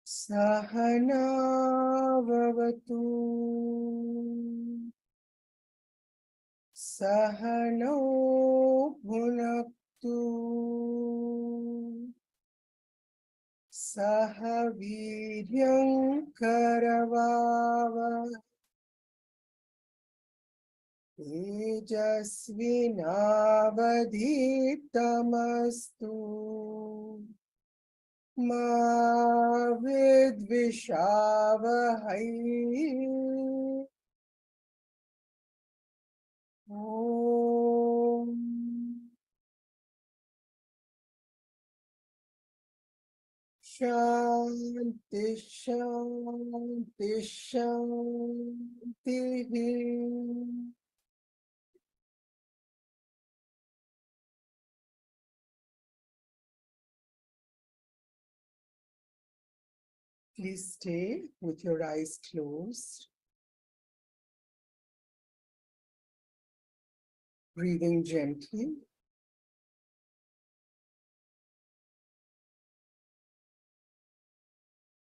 Sadhana vavatu Sahano bhunaktu Sahaviryam karavava Tejasvinavadhitamastu Ma vidvishavahai Om Shanti Shanti Shanti. Please stay with your eyes closed, breathing gently.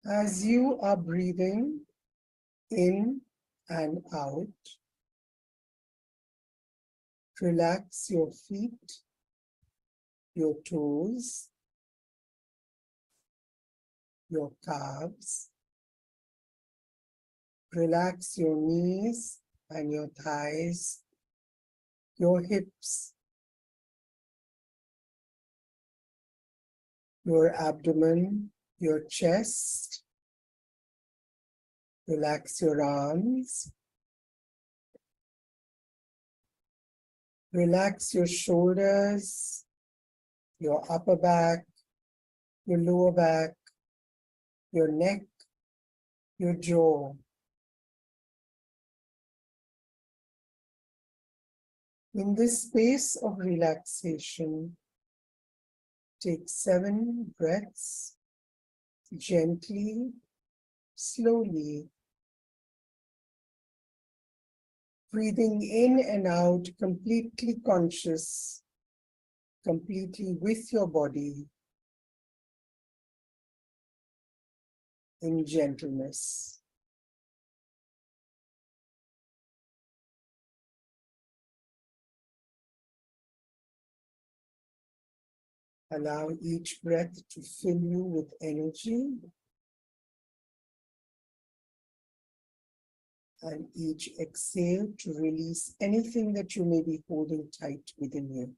As you are breathing in and out, relax your feet, your toes, your calves. Relax your knees and your thighs, your hips, your abdomen, your chest. Relax your arms. Relax your shoulders, your upper back, your lower back, your neck, your jaw. In this space of relaxation, take 7 breaths, gently, slowly, breathing in and out, completely conscious, completely with your body, in gentleness. Allow each breath to fill you with energy, and each exhale to release anything that you may be holding tight within you.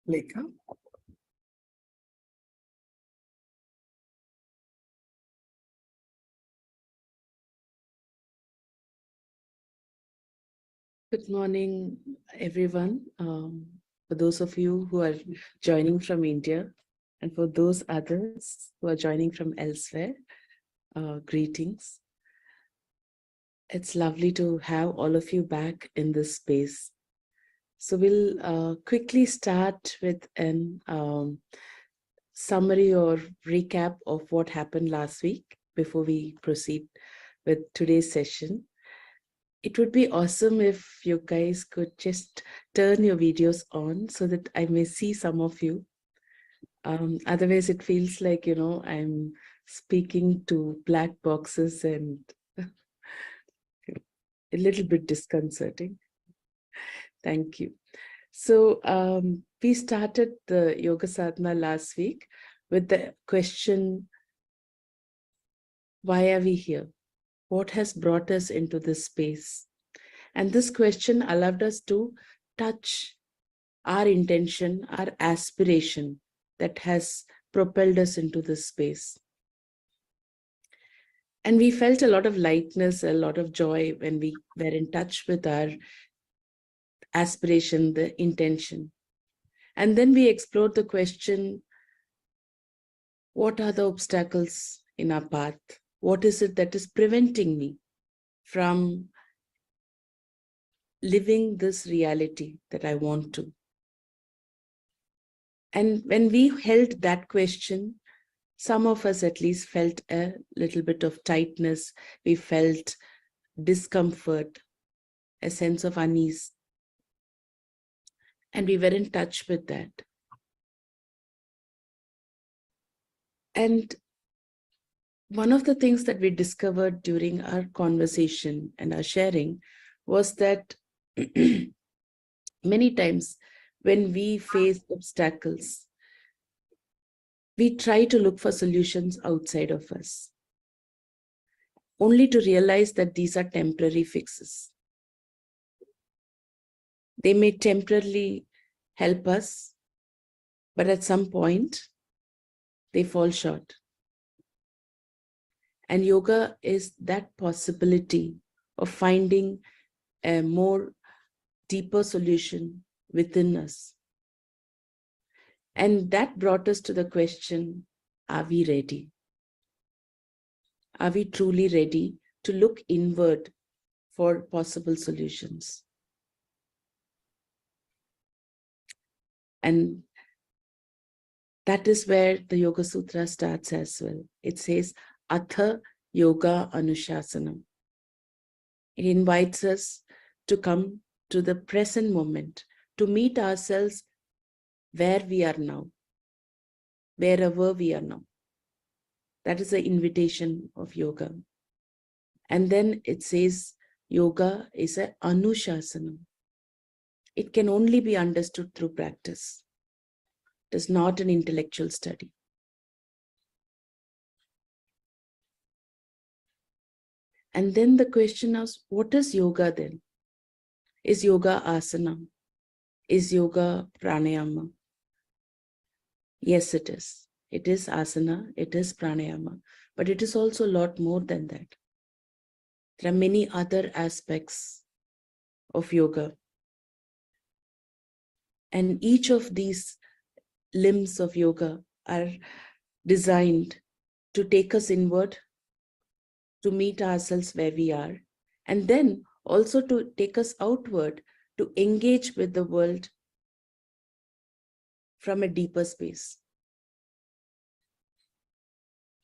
Leka. Good morning, everyone. For those of you who are joining from India, and for those others who are joining from elsewhere, greetings. It's lovely to have all of you back in this space. So we'll quickly start with an summary or recap of what happened last week before we proceed with today's session. It would be awesome if you guys could just turn your videos on so that I may see some of you. Otherwise, it feels like, I'm speaking to black boxes and a little bit disconcerting. Thank you. So we started the Yoga Sadhana last week with the question, why are we here? What has brought us into this space? And this question allowed us to touch our intention, our aspiration that has propelled us into this space. And we felt a lot of lightness, a lot of joy when we were in touch with our aspiration, the intention. And then we explored the question, what are the obstacles in our path? What is it that is preventing me from living this reality that I want to? And when we held that question, some of us at least felt a little bit of tightness. We felt discomfort, a sense of unease. And we were in touch with that. And one of the things that we discovered during our conversation and our sharing was that many times when we face obstacles, we try to look for solutions outside of us, only to realize that these are temporary fixes. They may temporarily help us, but at some point, they fall short. And yoga is that possibility of finding a more deeper solution within us. And that brought us to the question, are we ready? Are we truly ready to look inward for possible solutions? And that is where the Yoga Sutra starts as well. It says, Atha Yoga Anushasana. It invites us to come to the present moment, to meet ourselves where we are now, wherever we are now. That is the invitation of yoga. And then it says, yoga is an anushasana. It can only be understood through practice. It is not an intellectual study. And then the question is, what is yoga then? Is yoga asana? Is yoga pranayama? Yes, it is. It is asana, it is pranayama, but it is also a lot more than that. There are many other aspects of yoga. And each of these limbs of yoga are designed to take us inward, to meet ourselves where we are, and then also to take us outward, to engage with the world from a deeper space.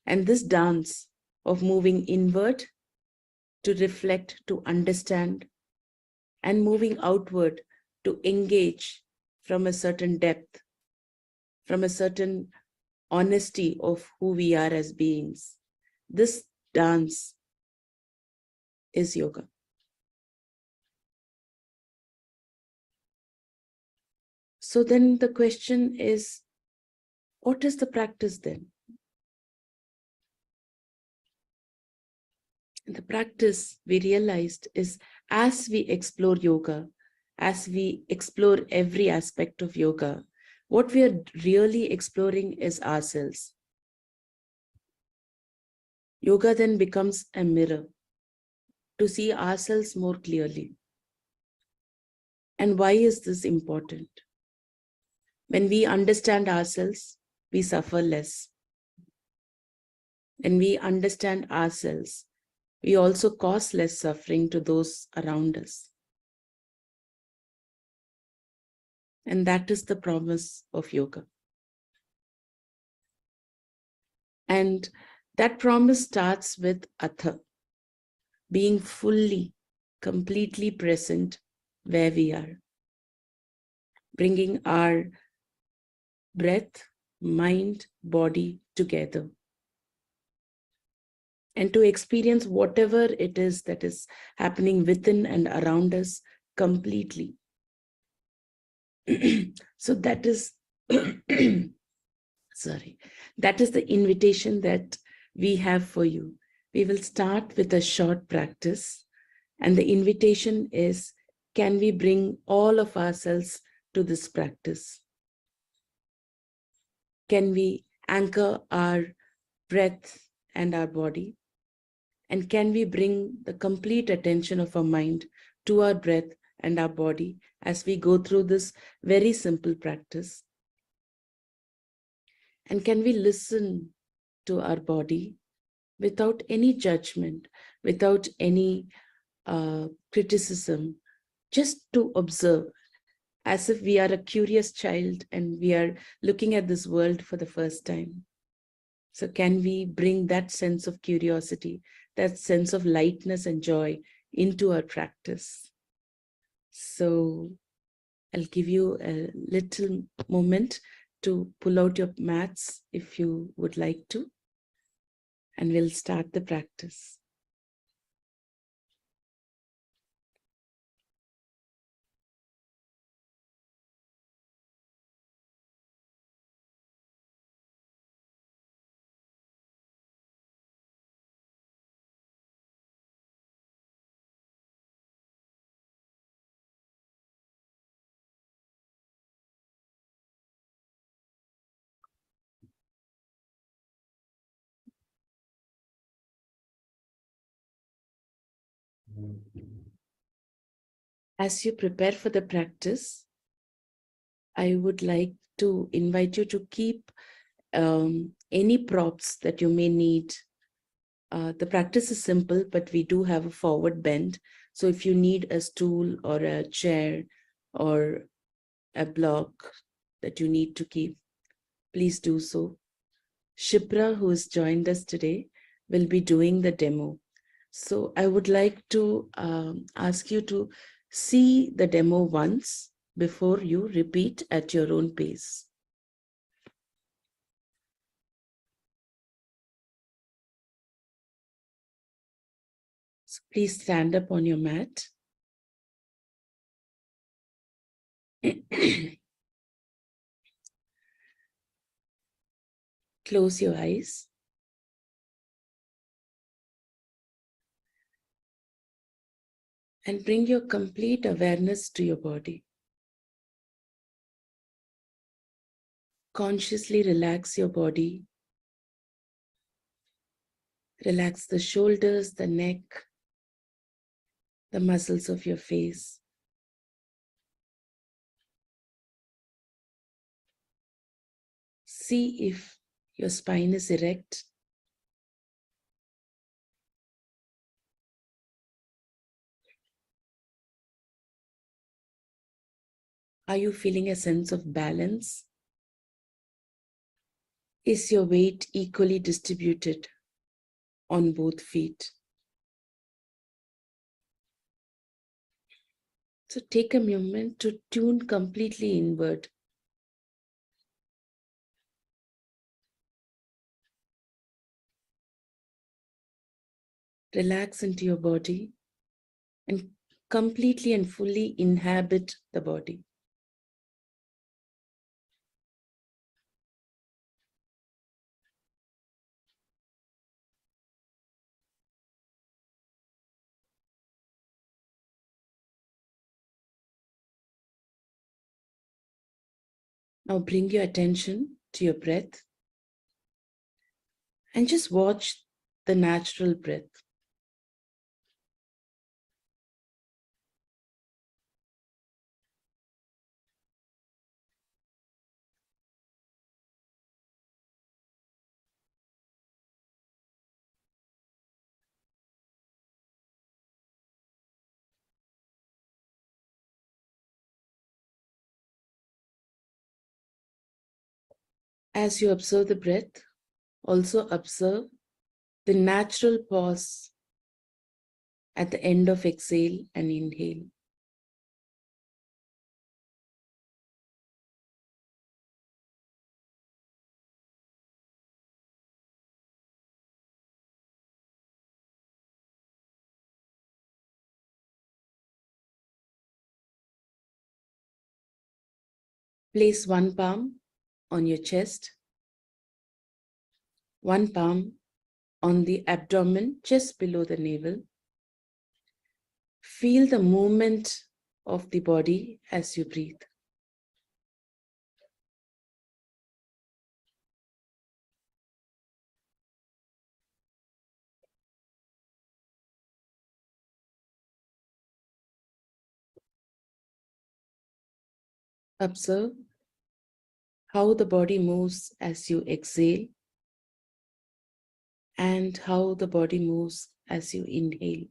And this dance of moving inward to reflect, to understand, and moving outward to engage from a certain depth, from a certain honesty of who we are as beings. This dance is yoga. So then the question is, what is the practice then? The practice, we realized, is as we explore yoga, as we explore every aspect of yoga, what we are really exploring is ourselves. Yoga then becomes a mirror to see ourselves more clearly. And why is this important? When we understand ourselves, we suffer less. When we understand ourselves, we also cause less suffering to those around us. And that is the promise of yoga. And that promise starts with atha, being fully, completely present where we are, bringing our breath, mind, body together, and to experience whatever it is that is happening within and around us completely. So that is, sorry, that is the invitation that we have for you. We will start with a short practice, and the invitation is, can we bring all of ourselves to this practice? Can we anchor our breath and our body? And can we bring the complete attention of our mind to our breath and our body as we go through this very simple practice? And can we listen to our body without any judgment, without any criticism, just to observe, as if we are a curious child and we are looking at this world for the first time? So can we bring that sense of curiosity, that sense of lightness and joy into our practice? So I'll give you a little moment to pull out your mats if you would like to, and we'll start the practice. As you prepare for the practice, I would like to invite you to keep any props that you may need. The practice is simple, but we do have a forward bend. So if you need a stool or a chair or a block that you need to keep, please do so. Shipra, who has joined us today, will be doing the demo. So I would like to ask you to see the demo once before you repeat at your own pace. So please stand up on your mat. Close your eyes. And bring your complete awareness to your body. Consciously relax your body. Relax the shoulders, the neck, the muscles of your face. See if your spine is erect. Are you feeling a sense of balance? Is your weight equally distributed on both feet? So take a moment to tune completely inward. Relax into your body and completely and fully inhabit the body. Now bring your attention to your breath and just watch the natural breath. As you observe the breath, also observe the natural pause at the end of exhale and inhale. Place one palm on your chest, one palm on the abdomen just below the navel. Feel the movement of the body as you breathe. Observe how the body moves as you exhale and how the body moves as you inhale.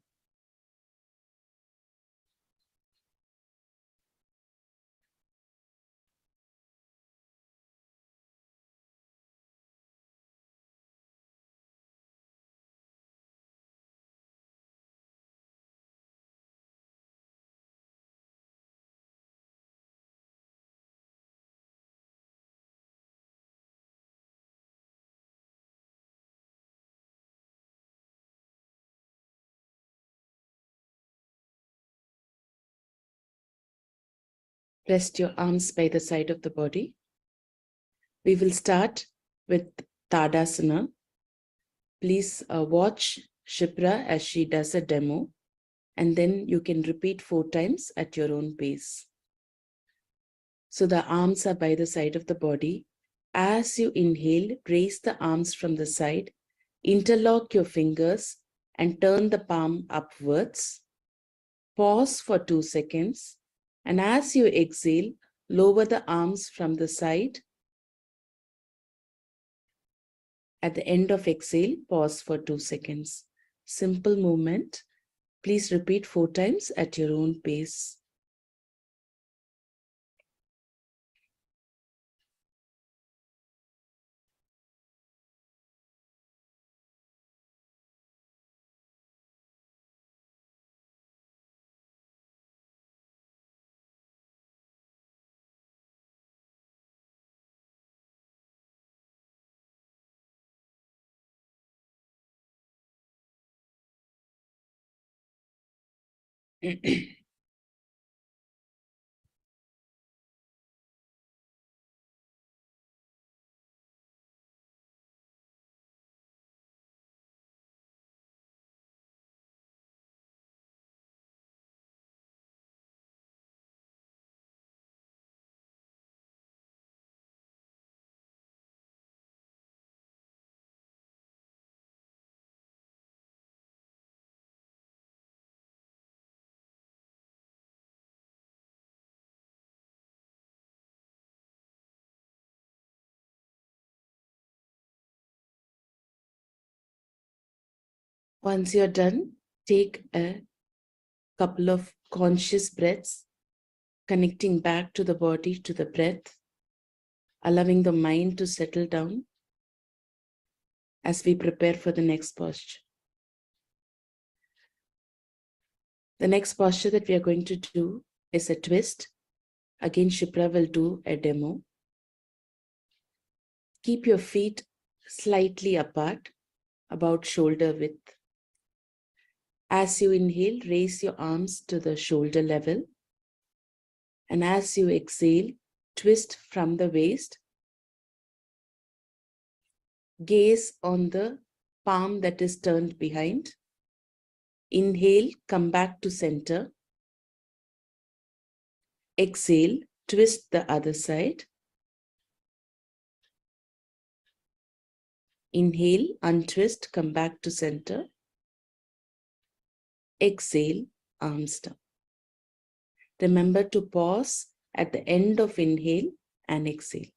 Rest your arms by the side of the body. We will start with Tadasana. Please watch Shipra as she does a demo, and then you can repeat 4 times at your own pace. So the arms are by the side of the body. As you inhale, raise the arms from the side, interlock your fingers, and turn the palm upwards. Pause for 2 seconds. And as you exhale, lower the arms from the side. At the end of exhale, pause for 2 seconds. Simple movement. Please repeat 4 times at your own pace. Once you're done, take a couple of conscious breaths, connecting back to the body, to the breath, allowing the mind to settle down as we prepare for the next posture. The next posture that we are going to do is a twist. Again, Shipra will do a demo. Keep your feet slightly apart, about shoulder width. As you inhale, raise your arms to the shoulder level. And as you exhale, twist from the waist. Gaze on the palm that is turned behind. Inhale, come back to center. Exhale, twist the other side. Inhale, untwist, come back to center. Exhale, arms down. Remember to pause at the end of inhale and exhale.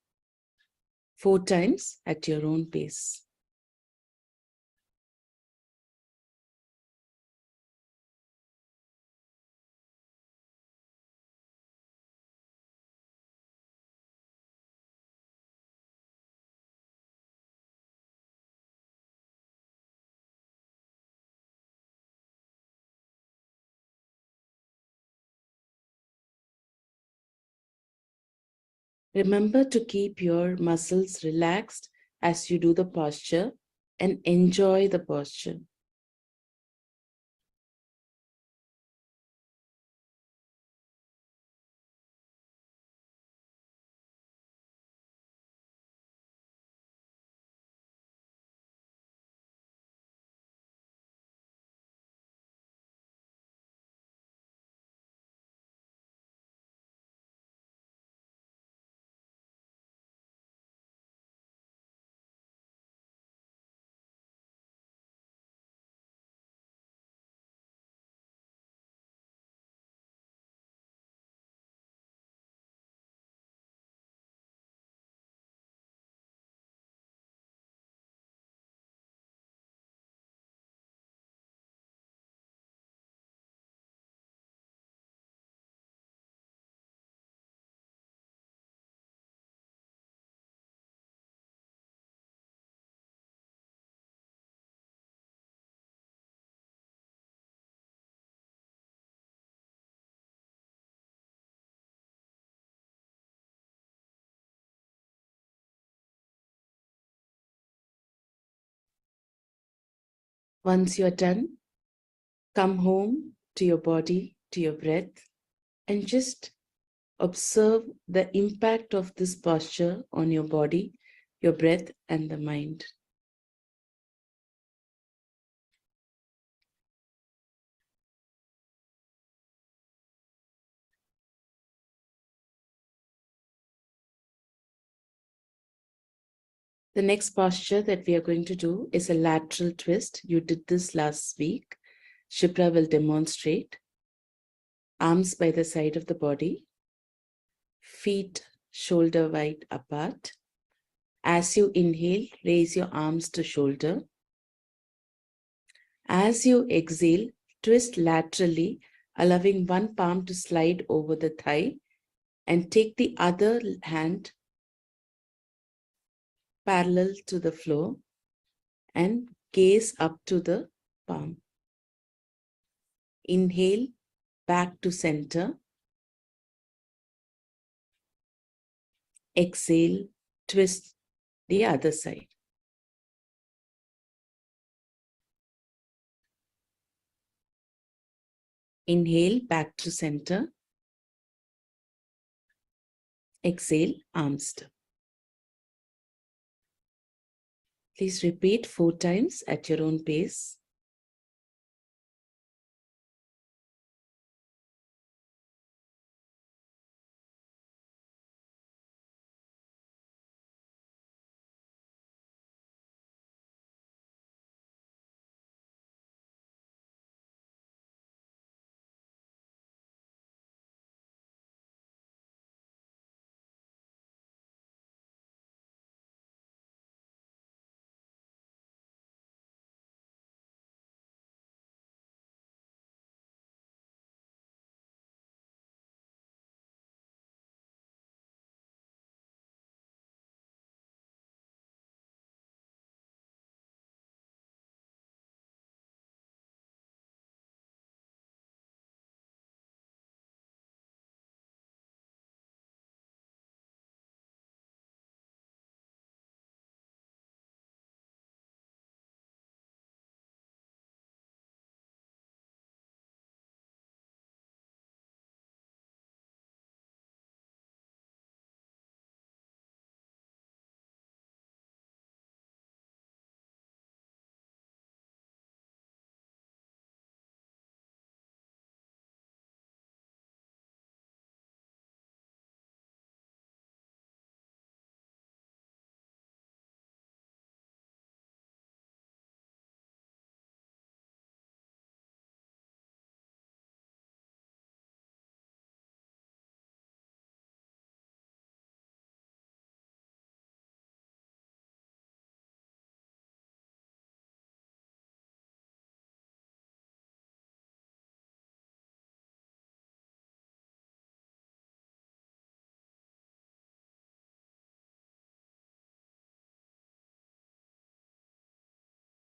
4 times at your own pace. Remember to keep your muscles relaxed as you do the posture and enjoy the posture. Once you're done, come home to your body, to your breath, and just observe the impact of this posture on your body, your breath, and the mind. The next posture that we are going to do is a lateral twist. You did this last week. Shipra will demonstrate. Arms by the side of the body, feet shoulder wide apart. As you inhale, raise your arms to shoulder. As you exhale, twist laterally, allowing one palm to slide over the thigh, and take the other hand parallel to the floor and gaze up to the palm. Inhale, back to center. Exhale, twist the other side. Inhale, back to center. Exhale, arms down. Please repeat 4 times at your own pace.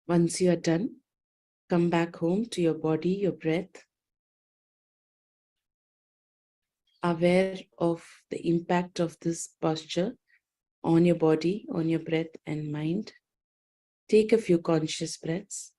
Once you are done, come back home to your body, your breath, aware of the impact of this posture on your body, on your breath and mind. Take a few conscious breaths.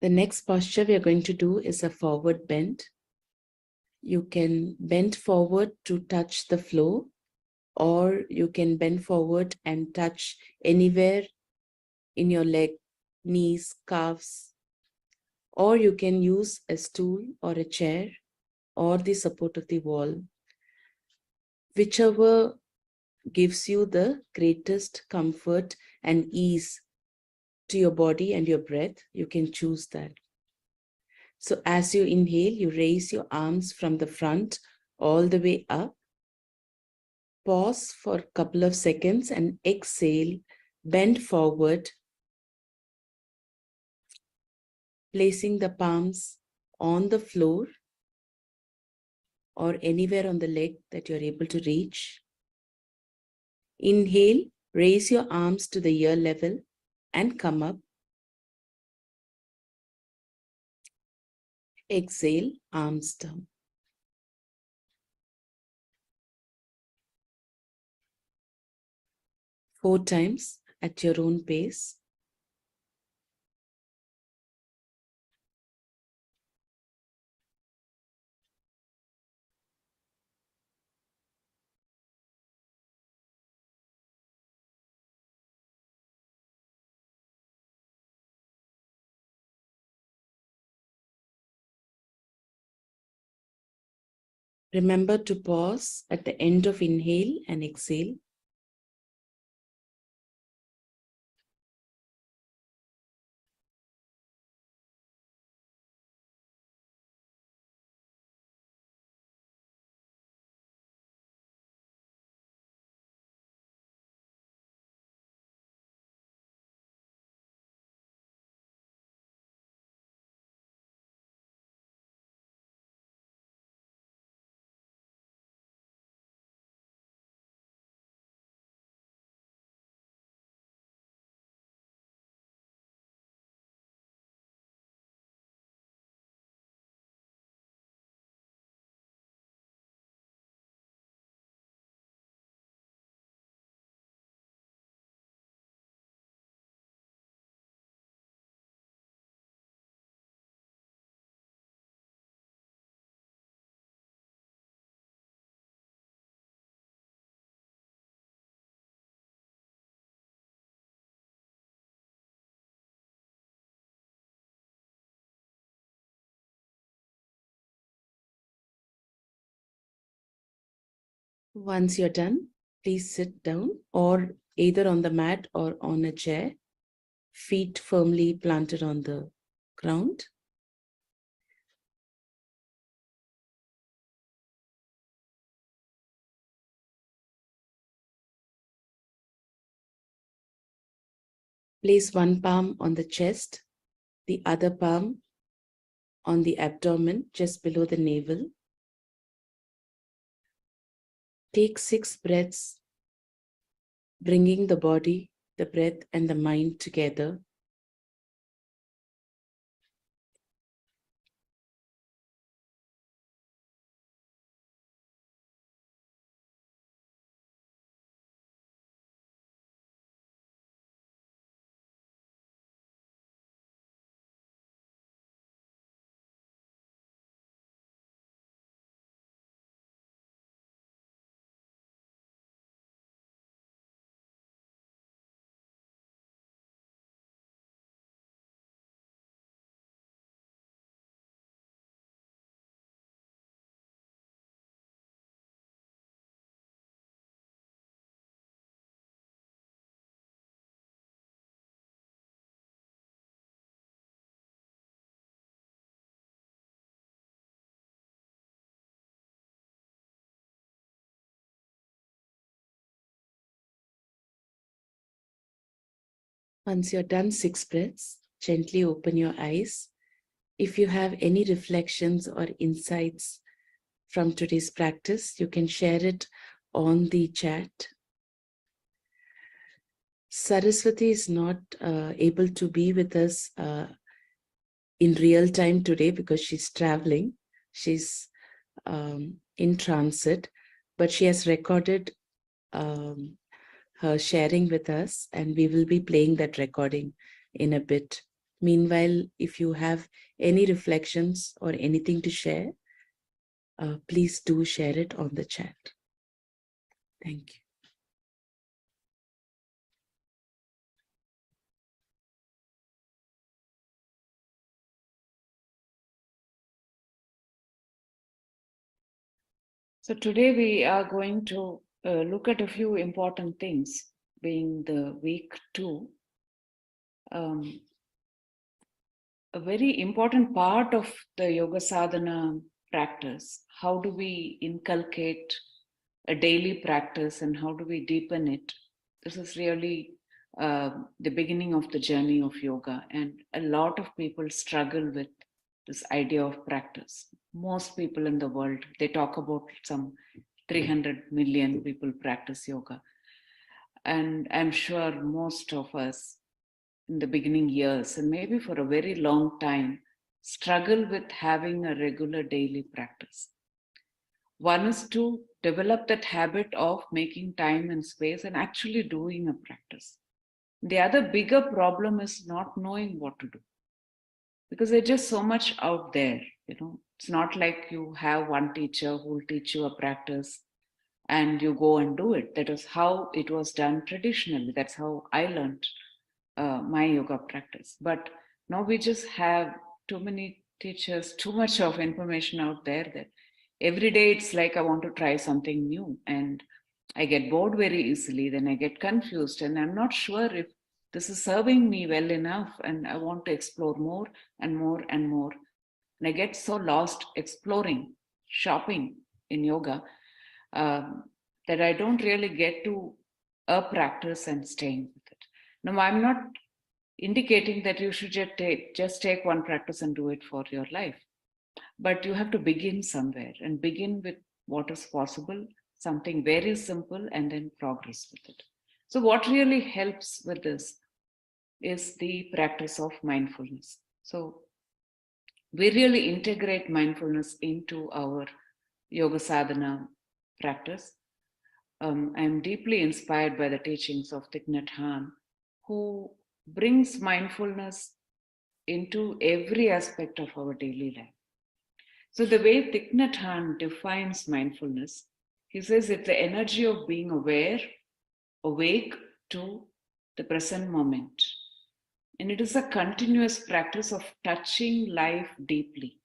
The next posture we are going to do is a forward bend. You can bend forward to touch the floor, or you can bend forward and touch anywhere in your leg, knees, calves, or you can use a stool or a chair or the support of the wall. Whichever gives you the greatest comfort and ease to your body and your breath, you can choose that. So as you inhale, you raise your arms from the front all the way up. Pause for a couple of seconds and exhale, bend forward, placing the palms on the floor or anywhere on the leg that you're able to reach. Inhale, raise your arms to the ear level and come up. Exhale, arms down. Four times at your own pace. Remember to pause at the end of inhale and exhale. Once you're done, please sit down or either on the mat or on a chair, feet firmly planted on the ground. Place one palm on the chest, the other palm on the abdomen, just below the navel. Take 6 breaths, bringing the body, the breath, and the mind together. Once you're done 6 breaths, gently open your eyes. If you have any reflections or insights from today's practice, you can share it on the chat. Saraswati is not able to be with us in real time today because she's traveling. She's in transit, but she has recorded her sharing with us, and we will be playing that recording in a bit. Meanwhile, if you have any reflections or anything to share, please do share it on the chat. Thank you. So today we are going to look at a few important things, being the week 2. A very important part of the yoga sadhana practice. How do we inculcate a daily practice and how do we deepen it? This is really the beginning of the journey of yoga, and a lot of people struggle with this idea of practice. Most people in the world, they talk about some 300 million people practice yoga, and I'm sure most of us in the beginning years and maybe for a very long time struggle with having a regular daily practice. One is to develop that habit of making time and space and actually doing a practice. The other bigger problem is not knowing what to do, because there's just so much out there. It's not like you have one teacher who will teach you a practice and you go and do it. That is how it was done traditionally. That's how I learned my yoga practice. But now we just have too many teachers, too much of information out there, that every day it's like I want to try something new, and I get bored very easily. Then I get confused, and I'm not sure if this is serving me well enough, and I want to explore more and more and more. And I get so lost exploring, shopping in yoga, that I don't really get to a practice and staying with it. Now, I'm not indicating that you should just take one practice and do it for your life, but you have to begin somewhere and begin with what is possible, something very simple, and then progress with it. So what really helps with this is the practice of mindfulness. So we really integrate mindfulness into our yoga sadhana practice. I'm deeply inspired by the teachings of Thich Nhat Hanh, who brings mindfulness into every aspect of our daily life. So the way Thich Nhat Hanh defines mindfulness, he says it's the energy of being aware, awake to the present moment. And it is a continuous practice of touching life deeply.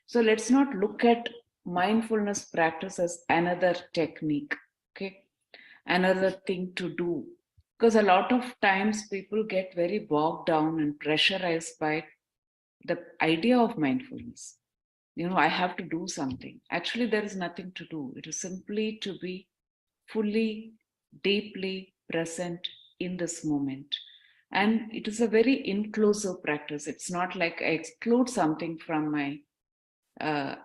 So let's not look at mindfulness practice as another technique, okay? Another thing to do. Because a lot of times people get very bogged down and pressurized by the idea of mindfulness. I have to do something. Actually, there is nothing to do. It is simply to be fully, deeply present in this moment. And it is a very inclusive practice. It's not like I exclude something from my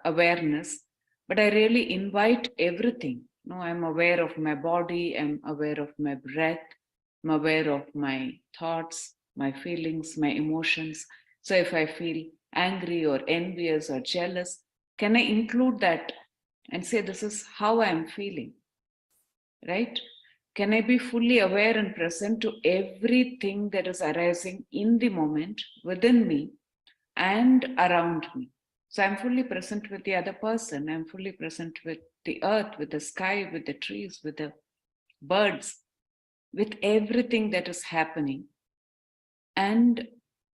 awareness, but I really invite everything. I'm aware of my body, I'm aware of my breath, I'm aware of my thoughts, my feelings, my emotions. So if I feel angry or envious or jealous, can I include that and say, this is how I'm feeling, right? Can I be fully aware and present to everything that is arising in the moment within me and around me? So I'm fully present with the other person. I'm fully present with the earth, with the sky, with the trees, with the birds, with everything that is happening. And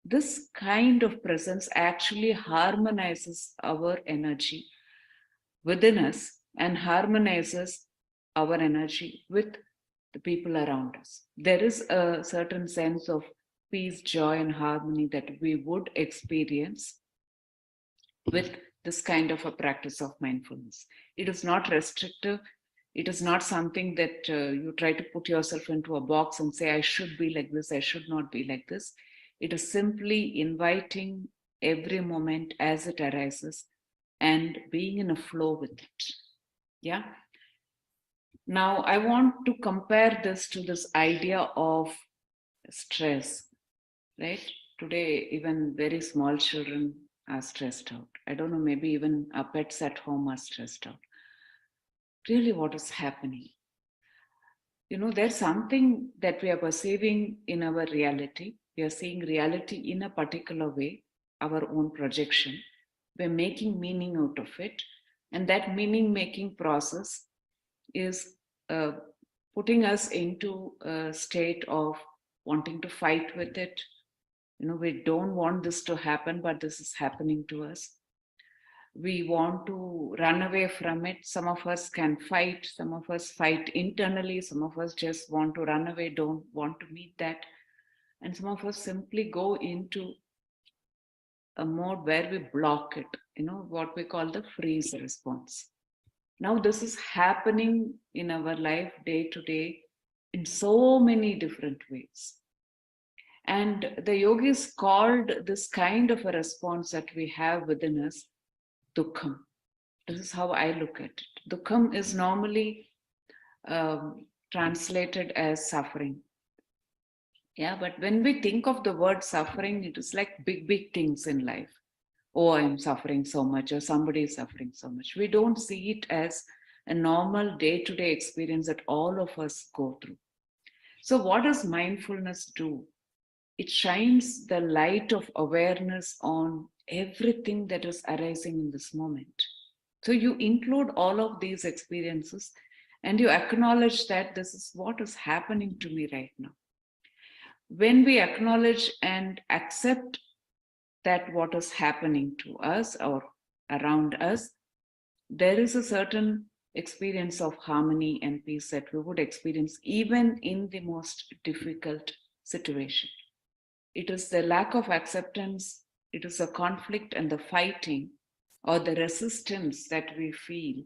this kind of presence actually harmonizes our energy within us and harmonizes our energy with the people around us. There is a certain sense of peace, joy, and harmony that we would experience with this kind of a practice of mindfulness. It is not restrictive. It is not something that you try to put yourself into a box and say, I should be like this, I should not be like this. It is simply inviting every moment as it arises and being in a flow with it. Yeah. Now, I want to compare this to this idea of stress, right? Today, even very small children are stressed out. I don't know, maybe even our pets at home are stressed out. Really, what is happening? There's something that we are perceiving in our reality. We are seeing reality in a particular way, our own projection. We're making meaning out of it. And that meaning making process is putting us into a state of wanting to fight with it. We don't want this to happen, but this is happening to us. We want to run away from it. Some of us can fight, some of us fight internally, some of us just want to run away, don't want to meet that. And some of us simply go into a mode where we block it, what we call the freeze response. Now, this is happening in our life day to day in so many different ways. And the yogis called this kind of a response that we have within us dukkham. This is how I look at it. Dukkham is normally translated as suffering. Yeah, but when we think of the word suffering, it is like big, big things in life. oh, I'm suffering so much, or somebody is suffering so much. We don't see it as a normal day-to-day experience that all of us go through. So what does mindfulness do? It shines the light of awareness on everything that is arising in this moment. So you include all of these experiences and you acknowledge that this is what is happening to me right now. When we acknowledge and accept that what is happening to us or around us, there is a certain experience of harmony and peace that we would experience even in the most difficult situation. It is the lack of acceptance, it is the conflict and the fighting or the resistance that we feel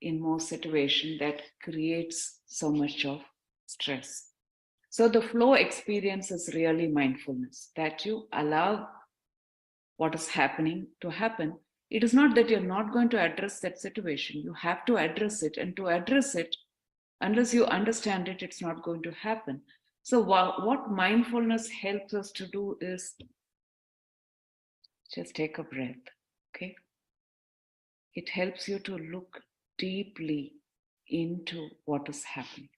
in most situations that creates so much of stress. So the flow experience is really mindfulness, that you allow what is happening to happen. It is not that you're not going to address that situation. You have to address it. And to address it, unless you understand it, it's not going to happen. So what mindfulness helps us to do is just take a breath, okay? It helps you to look deeply into what is happening.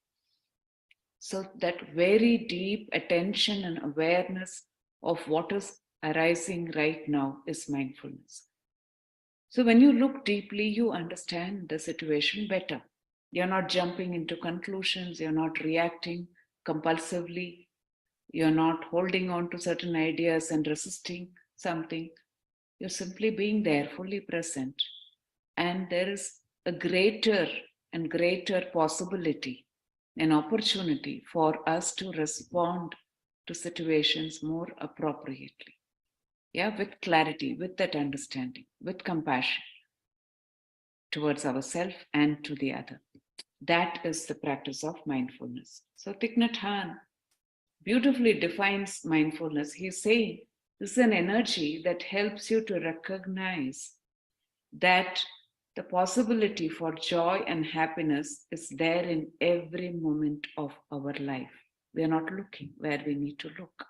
So that very deep attention and awareness of what is arising right now is mindfulness. So when you look deeply, you understand the situation better. You're not jumping into conclusions, you're not reacting compulsively, you're not holding on to certain ideas and resisting something. You're simply being there, fully present. And there is a greater and greater possibility, an opportunity for us to respond to situations more appropriately. Yeah, with clarity, with that understanding, with compassion towards ourselves and to the other. That is the practice of mindfulness. So Thich Nhat Hanh beautifully defines mindfulness. He's saying this is an energy that helps you to recognize that the possibility for joy and happiness is there in every moment of our life. We are not looking where we need to look,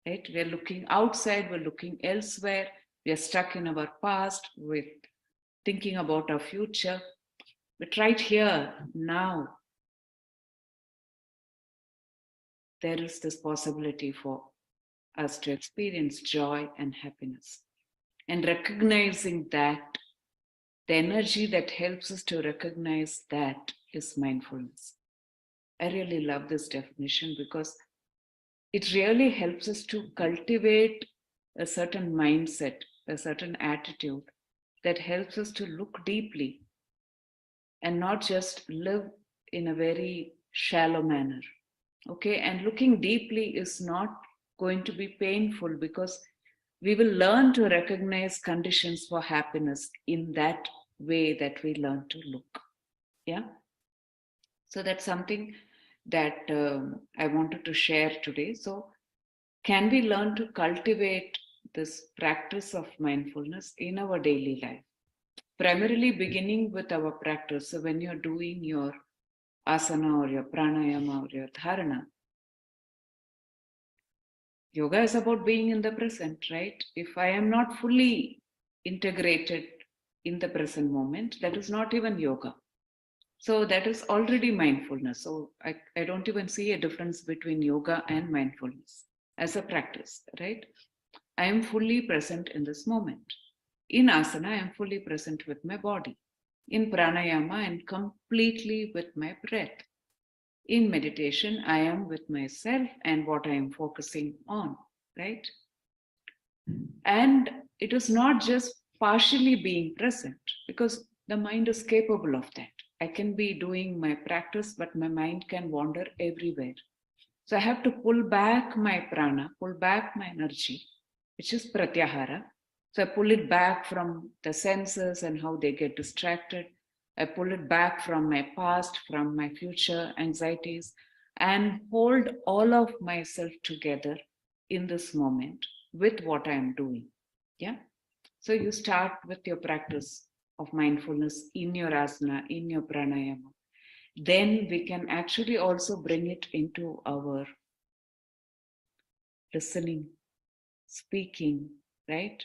right? We are looking outside, we're looking elsewhere, we are stuck in our past with thinking about our future. But right here, now, there is this possibility for us to experience joy and happiness. And recognizing that, the energy that helps us to recognize that is mindfulness. I really love this definition because it really helps us to cultivate a certain mindset, a certain attitude that helps us to look deeply and not just live in a very shallow manner. Okay, and looking deeply is not going to be painful because we will learn to recognize conditions for happiness in that way that we learn to look. Yeah, so that's something that I wanted to share today. So can we learn to cultivate this practice of mindfulness in our daily life, primarily beginning with our practice? So when you're doing your asana or your pranayama or your dharana, yoga is about being in the present, right? If I am not fully integrated in the present moment, that is not even yoga. So that is already mindfulness. So I don't even see a difference between yoga and mindfulness as a practice, right? I am fully present in this moment. In asana, I am fully present with my body. In pranayama, I am completely with my breath. In meditation, I am with myself and what I am focusing on, right? And it is not just partially being present because the mind is capable of that. I can be doing my practice, but my mind can wander everywhere. So I have to pull back my prana, pull back my energy, which is pratyahara. So I pull it back from the senses and how they get distracted. I pull it back from my past, from my future anxieties, and hold all of myself together in this moment with what I am doing. Yeah. So you start with your practice of mindfulness in your asana, in your pranayama. Then we can actually also bring it into our listening, speaking, right?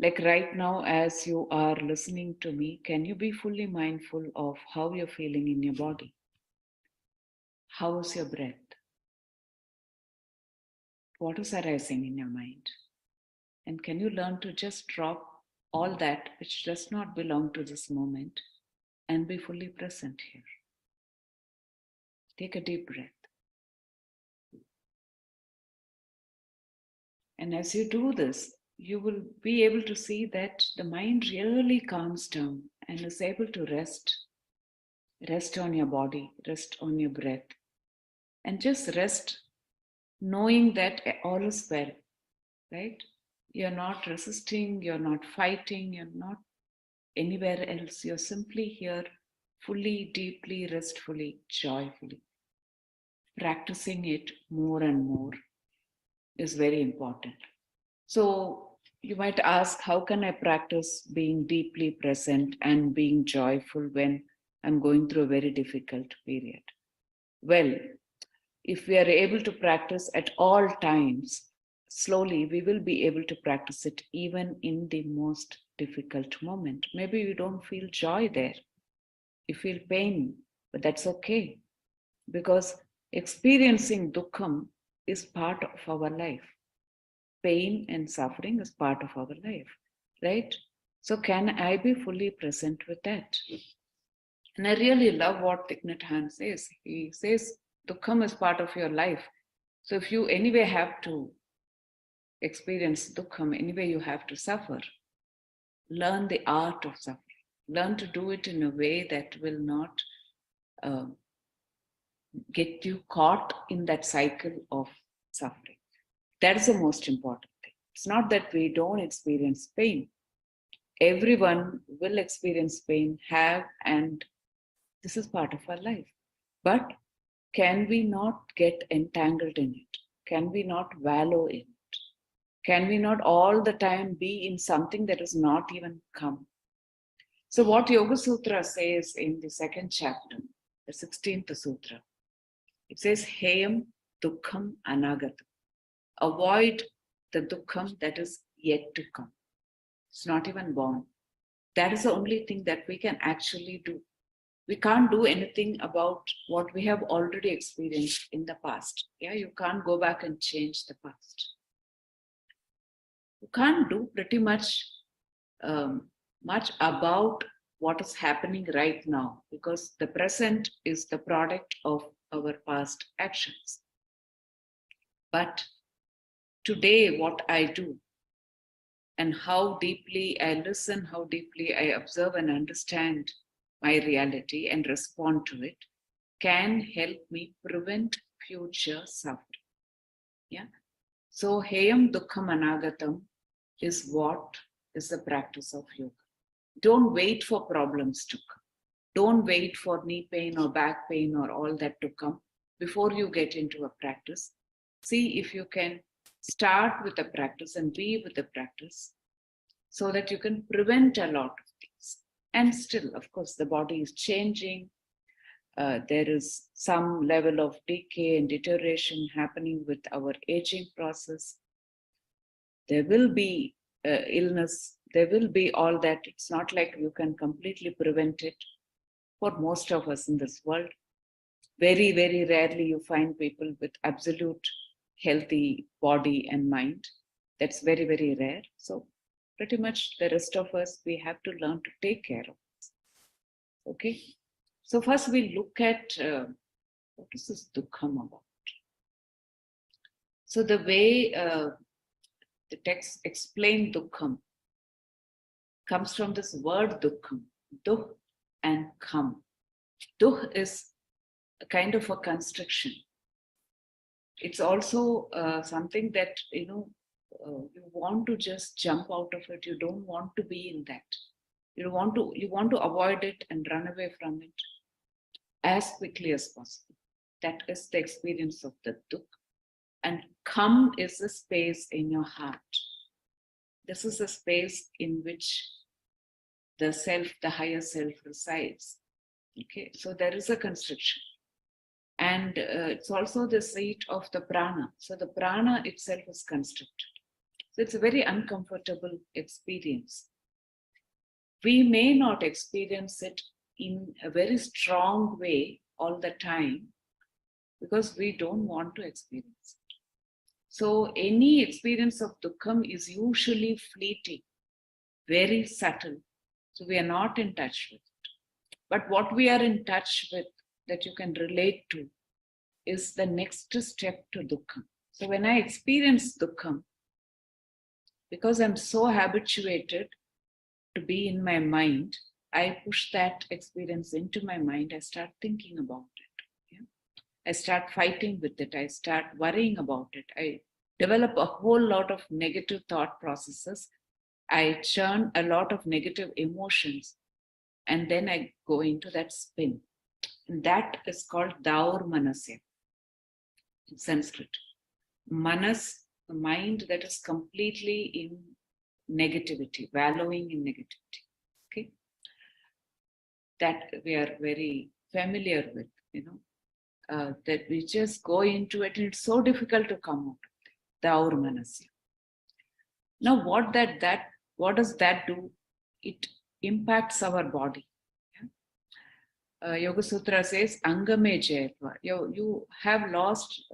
Like right now, as you are listening to me, can you be fully mindful of how you're feeling in your body? How is your breath? What is arising in your mind? And can you learn to just drop all that which does not belong to this moment and be fully present here? Take a deep breath. And as you do this, you will be able to see that the mind really calms down and is able to rest. Rest on your body, rest on your breath, and just rest knowing that all is well, right? You're not resisting, you're not fighting, you're not anywhere else. You're simply here, fully, deeply, restfully, joyfully. Practicing it more and more is very important. So you might ask, how can I practice being deeply present and being joyful when I'm going through a very difficult period? Well, if we are able to practice at all times, slowly we will be able to practice it even in the most difficult moment. Maybe you don't feel joy there, you feel pain, but that's okay because experiencing dukkham is part of our life. Pain and suffering is part of our life, right? So, can I be fully present with that? And I really love what Thich Nhat Hanh says. He says, Dukkham is part of your life. So, if you anyway have to experience Dukkham, anyway you have to suffer, learn the art of suffering. Learn to do it in a way that will not uh, get you caught in that cycle of suffering. That's the most important thing. It's not that we don't experience pain. Everyone will experience pain, have, and this is part of our life. But can we not get entangled in it? Can we not wallow in it? Can we not all the time be in something that is not even come? So, what Yoga Sutra says in the second chapter, the 16th Sutra, it says, Heyam Dukkham Anagatam. Avoid the Dukkham that is yet to come. It's not even born. That is the only thing that we can actually do. We can't do anything about what we have already experienced in the past. Yeah, you can't go back and change the past. You can't do pretty much much about what is happening right now because the present is the product of our past actions. But today, what I do and how deeply I listen, how deeply I observe and understand my reality and respond to it can help me prevent future suffering. Yeah. So, Heyam Dukkham Anagatam is what is the practice of yoga. Don't wait for problems to come. Don't wait for knee pain or back pain or all that to come before you get into a practice. See if you can start with the practice and be with the practice so that you can prevent a lot of things. And still, of course, the body is changing. There is some level of decay and deterioration happening with our aging process. There will be illness, there will be all that. It's not like you can completely prevent it for most of us in this world. Very, very rarely you find people with absolute healthy body and mind. That's very, very rare. So pretty much the rest of us, we have to learn to take care of this. Okay. So first we look at what is this dukkham about? So the way the text explains dukkham comes from this word dukkham, duh and kham. Duh is a kind of a constriction. It's also something that, you want to just jump out of it. You don't want to be in that. You want to avoid it and run away from it as quickly as possible. That is the experience of the dukh. And kham is a space in your heart. This is a space in which the self, the higher self resides. Okay, so there is a constriction. And it's also the seat of the prana. So the prana itself is constricted. So it's a very uncomfortable experience. We may not experience it in a very strong way all the time because we don't want to experience it. So any experience of dukkham is usually fleeting, very subtle. So we are not in touch with it. But what we are in touch with that you can relate to is the next step to dukkham. So when I experience dukkham, because I'm so habituated to be in my mind, I push that experience into my mind. I start thinking about it. Yeah? I start fighting with it. I start worrying about it. I develop a whole lot of negative thought processes. I churn a lot of negative emotions. And then I go into that spin. And that is called daur manasya in Sanskrit. Manas, the mind that is completely in negativity, wallowing in negativity. Okay, that we are very familiar with, that we just go into it and it's so difficult to come out of it. Daur manasya. Now, what does that do? It impacts our body. Yeah? Yoga Sutra says, Angame Jayatva. You have lost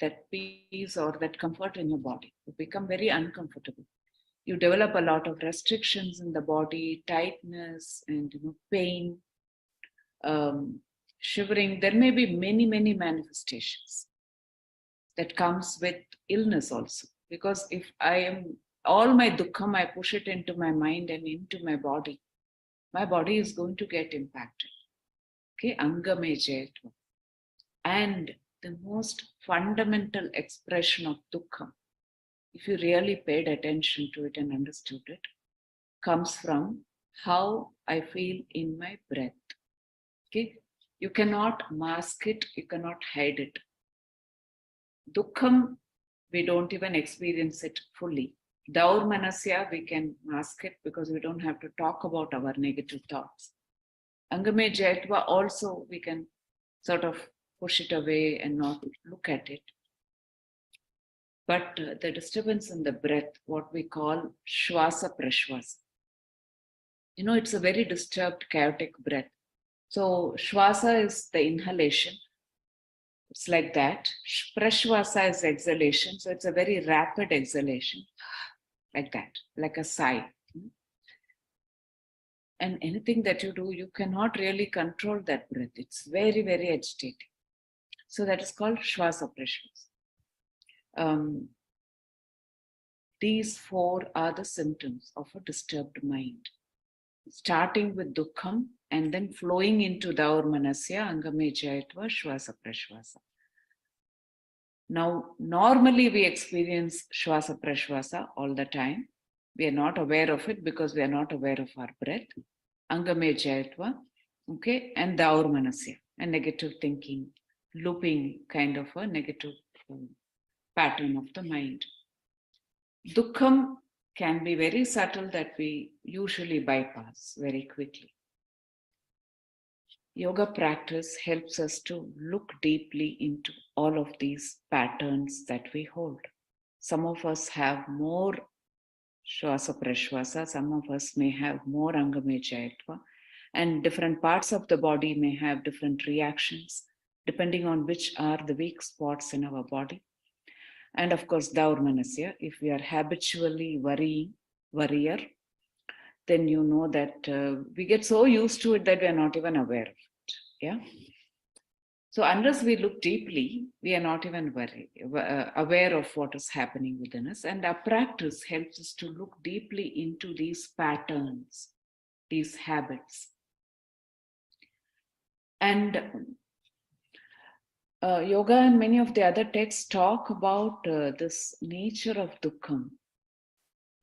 that peace or that comfort in your body. You become very uncomfortable. You develop a lot of restrictions in the body, tightness and pain, shivering. There may be many, many manifestations that comes with illness also. Because if I am, all my dukkham, I push it into my mind and into my body is going to get impacted. Okay, angame jayatva. And the most fundamental expression of dukkham, if you really paid attention to it and understood it, comes from how I feel in my breath. Okay, you cannot mask it, you cannot hide it. Dukkham, we don't even experience it fully. Daur manasya, we can mask it because we don't have to talk about our negative thoughts. Angame jayatva, also we can sort of push it away and not look at it. But the disturbance in the breath, what we call shwasa prashwasa, it's a very disturbed, chaotic breath. So shwasa is the inhalation. It's like that. Prashwasa is exhalation. So it's a very rapid exhalation, like that, like a sigh. And anything that you do, you cannot really control that breath. It's very, very agitating. So that is called shwasa prashwasa. These four are the symptoms of a disturbed mind. Starting with dukkham and then flowing into daur manasya, angame jayatva, shwasa prashwasa. Now, normally we experience shwasa prashwasa all the time. We are not aware of it because we are not aware of our breath. Angame jayatva, okay, and daur manasya, a negative thinking, looping kind of a negative pattern of the mind. Dukkham can be very subtle that we usually bypass very quickly. Yoga practice helps us to look deeply into all of these patterns that we hold. Some of us have more shwasa prashwasa, some of us may have more angame jayatva, and different parts of the body may have different reactions depending on which are the weak spots in our body. And of course, daur manasya, if we are habitually worrier, then you know that we get so used to it that we are not even aware of it. Yeah. So unless we look deeply, we are not even aware of what is happening within us. And our practice helps us to look deeply into these patterns, these habits. And yoga and many of the other texts talk about this nature of dukkham.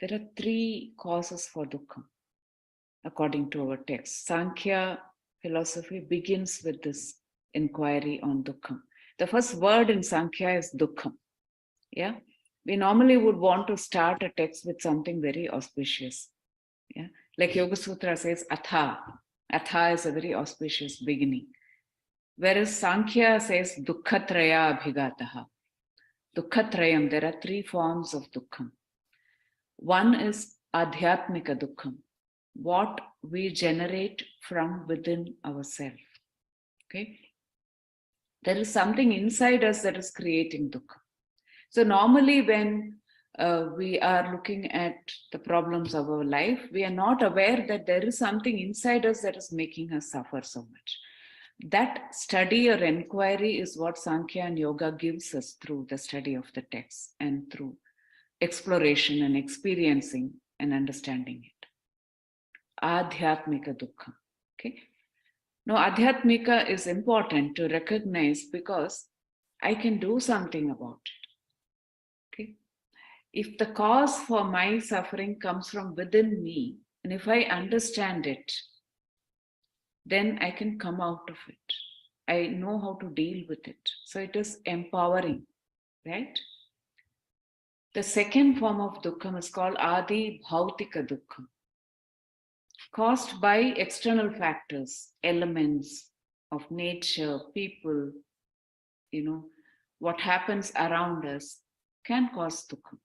There are three causes for dukkham, according to our text. Sankhya philosophy begins with this inquiry on dukkham. The first word in Sankhya is dukkham. Yeah, we normally would want to start a text with something very auspicious. Yeah, like Yoga Sutra says, atha. Atha is a very auspicious beginning. Whereas Sankhya says dukkhatraya abhigataha. Dukkhatrayam, there are three forms of dukkham. One is adhyatmika dukkham, what we generate from within ourselves. Okay, there is something inside us that is creating dukkha. So normally when we are looking at the problems of our life, we are not aware that there is something inside us that is making us suffer so much. That study or inquiry is what Sankhya and Yoga gives us through the study of the text and through exploration and experiencing and understanding it. Adhyatmika dukkha. Okay. Now, Adhyatmika is important to recognize because I can do something about it. Okay. If the cause for my suffering comes from within me, and if I understand it, then I can come out of it. I know how to deal with it. So it is empowering, right? The second form of dukkha is called Adi Bhautika dukkha, caused by external factors, elements of nature, people, what happens around us can cause dukkha.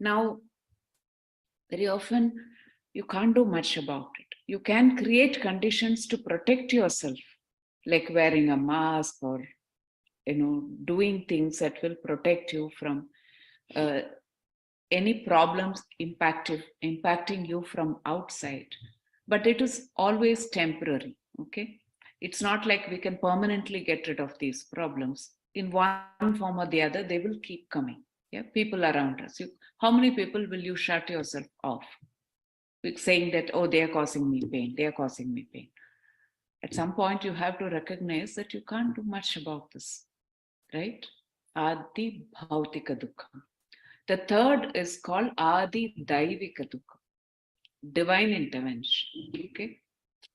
Now, very often you can't do much about it. You can create conditions to protect yourself, like wearing a mask or doing things that will protect you from any problems impacting you from outside. But it is always temporary. Okay, it's not like we can permanently get rid of these problems. In one form or the other, they will keep coming. Yeah, people around us. How many people will you shut yourself off with saying that, oh, they are causing me pain, they are causing me pain? At some point, you have to recognize that you can't do much about this, right? Adi Bhautika Dukkha. The third is called Adi Daivika Dukkha, divine intervention. Okay,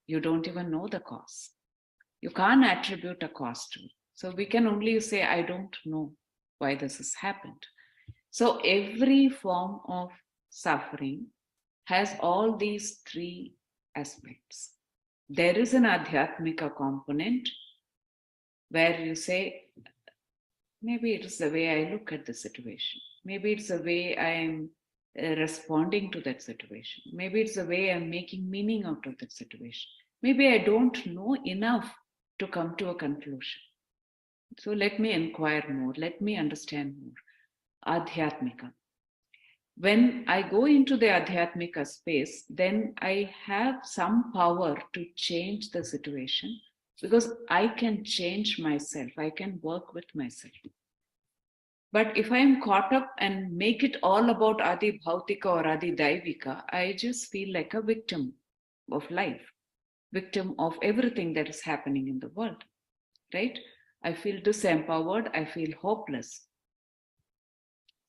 you don't even know the cause. You can't attribute a cause to it. So we can only say, I don't know why this has happened. So every form of suffering has all these three aspects. There is an adhyatmika component where you say, maybe it is the way I look at the situation. Maybe it's the way I am responding to that situation. Maybe it's the way I'm making meaning out of that situation. Maybe I don't know enough to come to a conclusion. So let me inquire more. Let me understand more. Adhyatmika. When I go into the Adhyatmika space, then I have some power to change the situation because I can change myself. I can work with myself. But if I'm caught up and make it all about Adi Bhautika or Adi Daivika, I just feel like a victim of life, victim of everything that is happening in the world, right? I feel disempowered, I feel hopeless.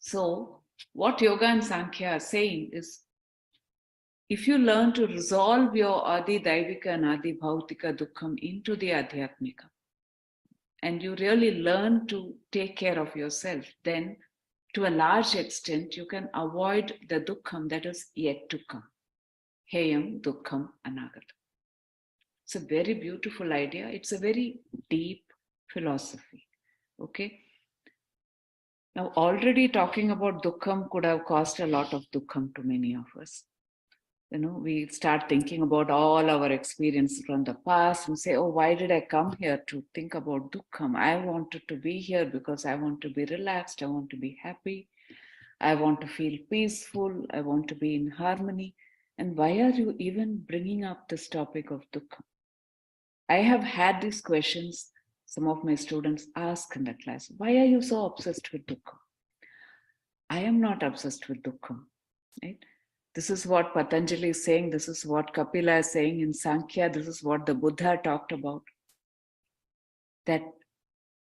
So, what Yoga and Sankhya are saying is, if you learn to resolve your Adi Daivika and Adi Bhautika Dukkham into the Adhyatmika, and you really learn to take care of yourself, then to a large extent, you can avoid the dukkham that is yet to come. Heyam dukkham anagata. It's a very beautiful idea. It's a very deep philosophy. Okay. Now, already talking about dukkham could have caused a lot of dukkham to many of us. We start thinking about all our experiences from the past and say, oh, why did I come here to think about dukkham? I wanted to be here because I want to be relaxed. I want to be happy. I want to feel peaceful. I want to be in harmony. And why are you even bringing up this topic of dukkha? I have had these questions. Some of my students ask in the class, why are you so obsessed with dukkha? I am not obsessed with dukkha, right? This is what Patanjali is saying. This is what Kapila is saying in Sankhya. This is what the Buddha talked about. That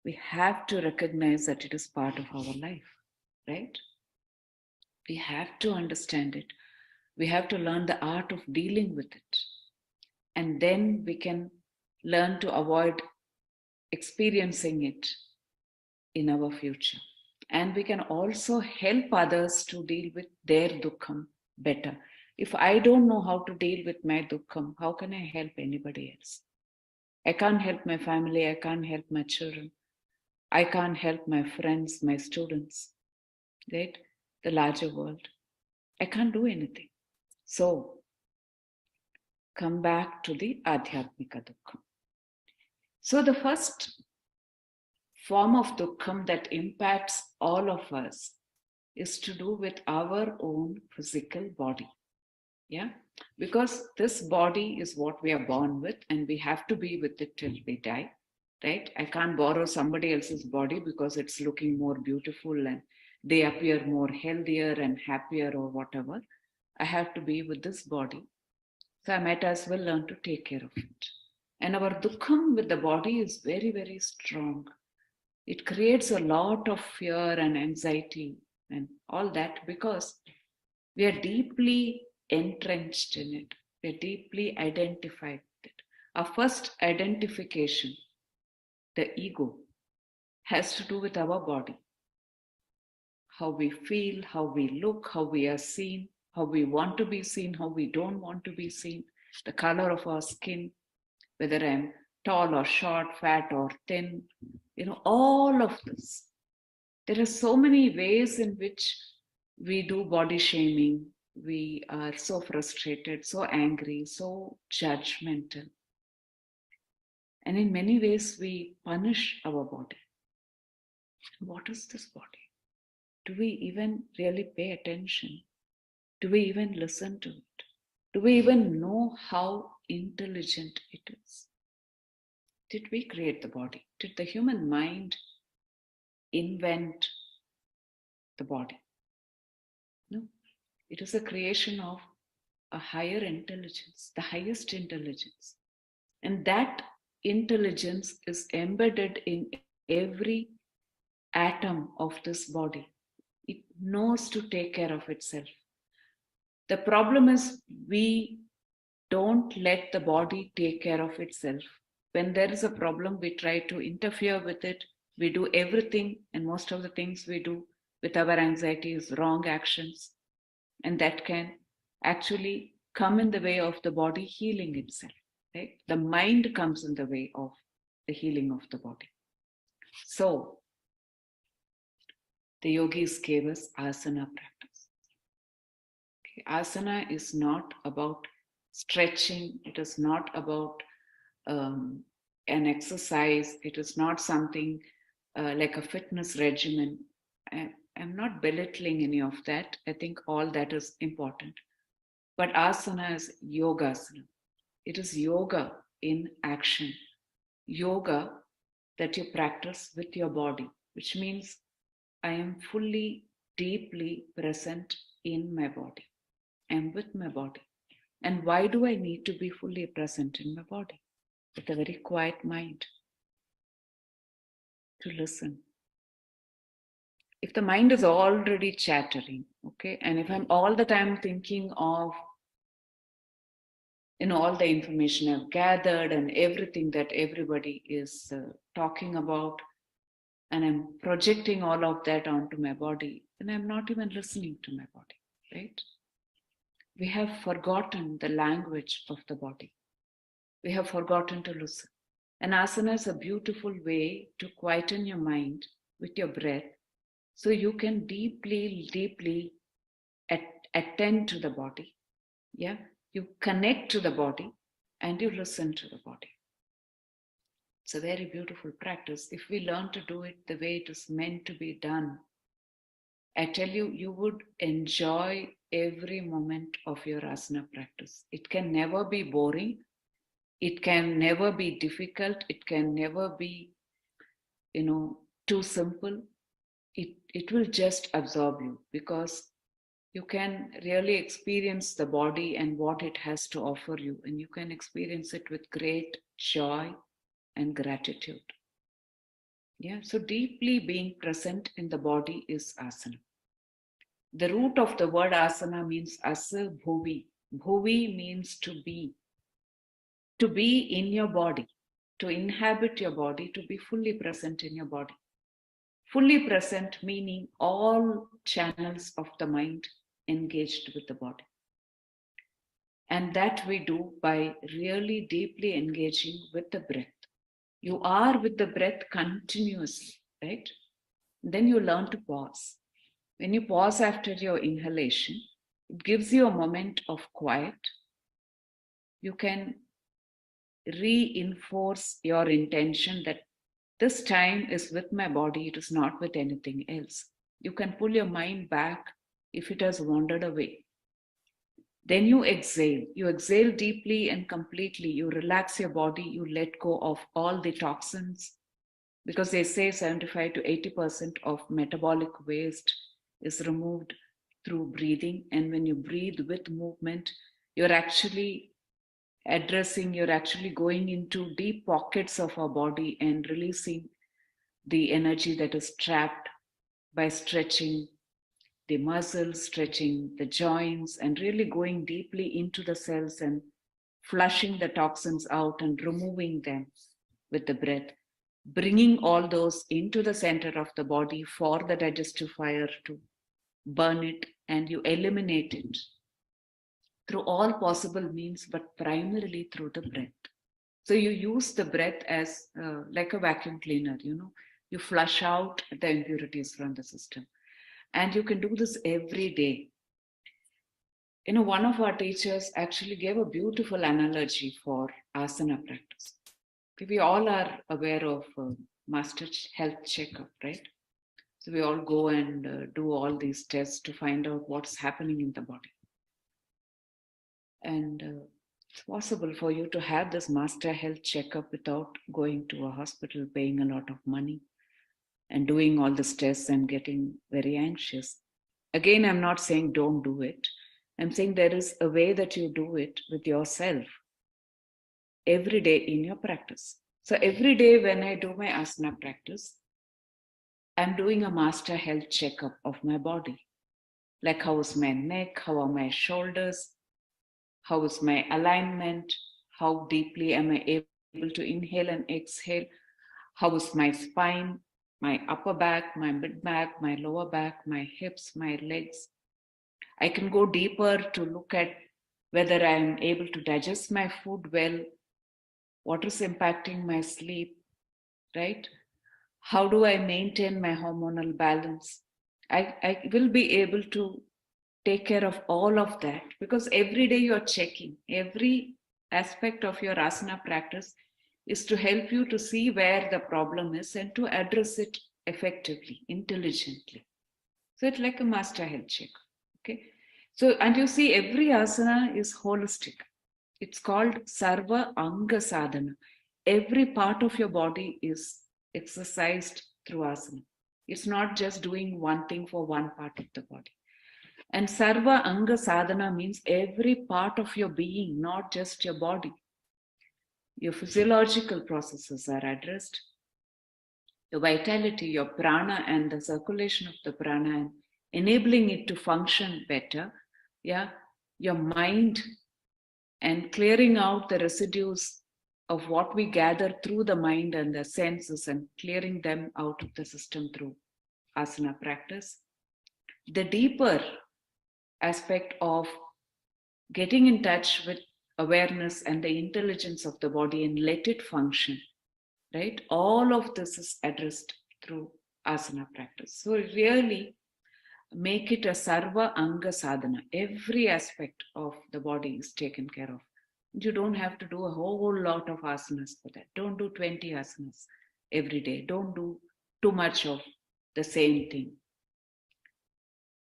we have to recognize that it is part of our life, right? We have to understand it. We have to learn the art of dealing with it. And then we can learn to avoid experiencing it in our future. And we can also help others to deal with their dukkham better. If I don't know how to deal with my dukkham, how can I help anybody else? I can't help my family. I can't help my children. I can't help my friends, my students, right? The larger world. I can't do anything. So come back to the Adhyatmika Dukkham. So the first form of Dukkham that impacts all of us is to do with our own physical body. Yeah, because this body is what we are born with and we have to be with it till we die, right? I can't borrow somebody else's body because it's looking more beautiful and they appear more healthier and happier or whatever. I have to be with this body. So I might as well learn to take care of it. And our dukkham with the body is very, very strong. It creates a lot of fear and anxiety and all that because we are deeply entrenched in it. We are deeply identified with it. Our first identification, the ego, has to do with our body. How we feel, how we look, how we are seen, how we want to be seen, how we don't want to be seen, the color of our skin, whether I'm tall or short, fat or thin, all of this. There are so many ways in which we do body shaming. We are so frustrated, so angry, so judgmental. And in many ways, we punish our body. What is this body? Do we even really pay attention? Do we even listen to it? Do we even know how intelligent it is? Did we create the body? Did the human mind invent the body? No. It is a creation of a higher intelligence, the highest intelligence. And that intelligence is embedded in every atom of this body. It knows to take care of itself. The problem is we don't let the body take care of itself. When there is a problem, we try to interfere with it. We do everything, and most of the things we do with our anxiety is wrong actions. And that can actually come in the way of the body healing itself. Right? The mind comes in the way of the healing of the body. So, the yogis gave us asana practice. Okay. Asana is not about stretching, it is not about an exercise, it is not something like a fitness regimen. I'm not belittling any of that. I think all that is important. But asana is yogasana. It is yoga in action. Yoga that you practice with your body, which means I am fully, deeply present in my body. I am with my body. And why do I need to be fully present in my body? With a very quiet mind to listen. If the mind is already chattering, okay, and if I'm all the time thinking of all the information I've gathered and everything that everybody is talking about, and I'm projecting all of that onto my body, then I'm not even listening to my body, right? We have forgotten the language of the body. We have forgotten to listen. And asana is a beautiful way to quieten your mind with your breath so you can deeply, deeply attend to the body. Yeah, you connect to the body and you listen to the body. It's a very beautiful practice. If we learn to do it the way it is meant to be done, I tell you, you would enjoy every moment of your asana practice. It can never be boring. It can never be difficult. It can never be, too simple. It will just absorb you because you can really experience the body and what it has to offer you, and you can experience it with great joy and gratitude. Yeah, so deeply being present in the body is asana. The root of the word asana means asa bhuvi. Bhuvi means to be in your body, to inhabit your body, to be fully present in your body. Fully present meaning all channels of the mind engaged with the body. And that we do by really deeply engaging with the breath. You are with the breath continuously, right? Then you learn to pause. When you pause after your inhalation, It gives you a moment of quiet. You can reinforce your intention that this time is with my body, it is not with anything else. You can pull your mind back if it has wandered away. Then you exhale. You exhale deeply and completely. You relax your body. You let go of all the toxins, because they say 75 to 80% of metabolic waste is removed through breathing. And when you breathe with movement, you're actually you're actually going into deep pockets of our body and releasing the energy that is trapped by stretching the muscles, stretching the joints, and really going deeply into the cells and flushing the toxins out and removing them with the breath, bringing all those into the center of the body for the digestive fire to burn it, and you eliminate it through all possible means, but primarily through the breath. So you use the breath as like a vacuum cleaner, you flush out the impurities from the system. And you can do this every day. One of our teachers actually gave a beautiful analogy for asana practice. We all are aware of master health checkup, right? So we all go and do all these tests to find out what's happening in the body. And it's possible for you to have this master health checkup without going to a hospital, paying a lot of money and doing all the tests and getting very anxious. Again, I'm not saying don't do it. I'm saying there is a way that you do it with yourself every day in your practice. So every day when I do my asana practice, I'm doing a master health checkup of my body. Like, how is my neck? How are my shoulders? How is my alignment? How deeply am I able to inhale and exhale? How is my spine, my upper back, my mid back, my lower back, my hips, my legs? I can go deeper to look at whether I am able to digest my food well, what is impacting my sleep, right? How do I maintain my hormonal balance? I will be able to take care of all of that, because every day you're checking. Every aspect of your asana practice is to help you to see where the problem is and to address it effectively, intelligently. So it's like a master health check. Okay. So, and you see, every asana is holistic. It's called Sarva Anga Sadhana. Every part of your body is exercised through asana. It's not just doing one thing for one part of the body. And Sarva Anga Sadhana means every part of your being, not just your body. Your physiological processes are addressed, your vitality, your prana, and the circulation of the prana, and enabling it to function better. Yeah, your mind, and clearing out the residues of what we gather through the mind and the senses, and clearing them out of the system through asana practice. The deeper aspect of getting in touch with awareness and the intelligence of the body and let it function, right? All of this is addressed through asana practice. So really make it a sarva anga sadhana. Every aspect of the body is taken care of. You don't have to do a whole lot of asanas for that. Don't do 20 asanas every day. Don't do too much of the same thing.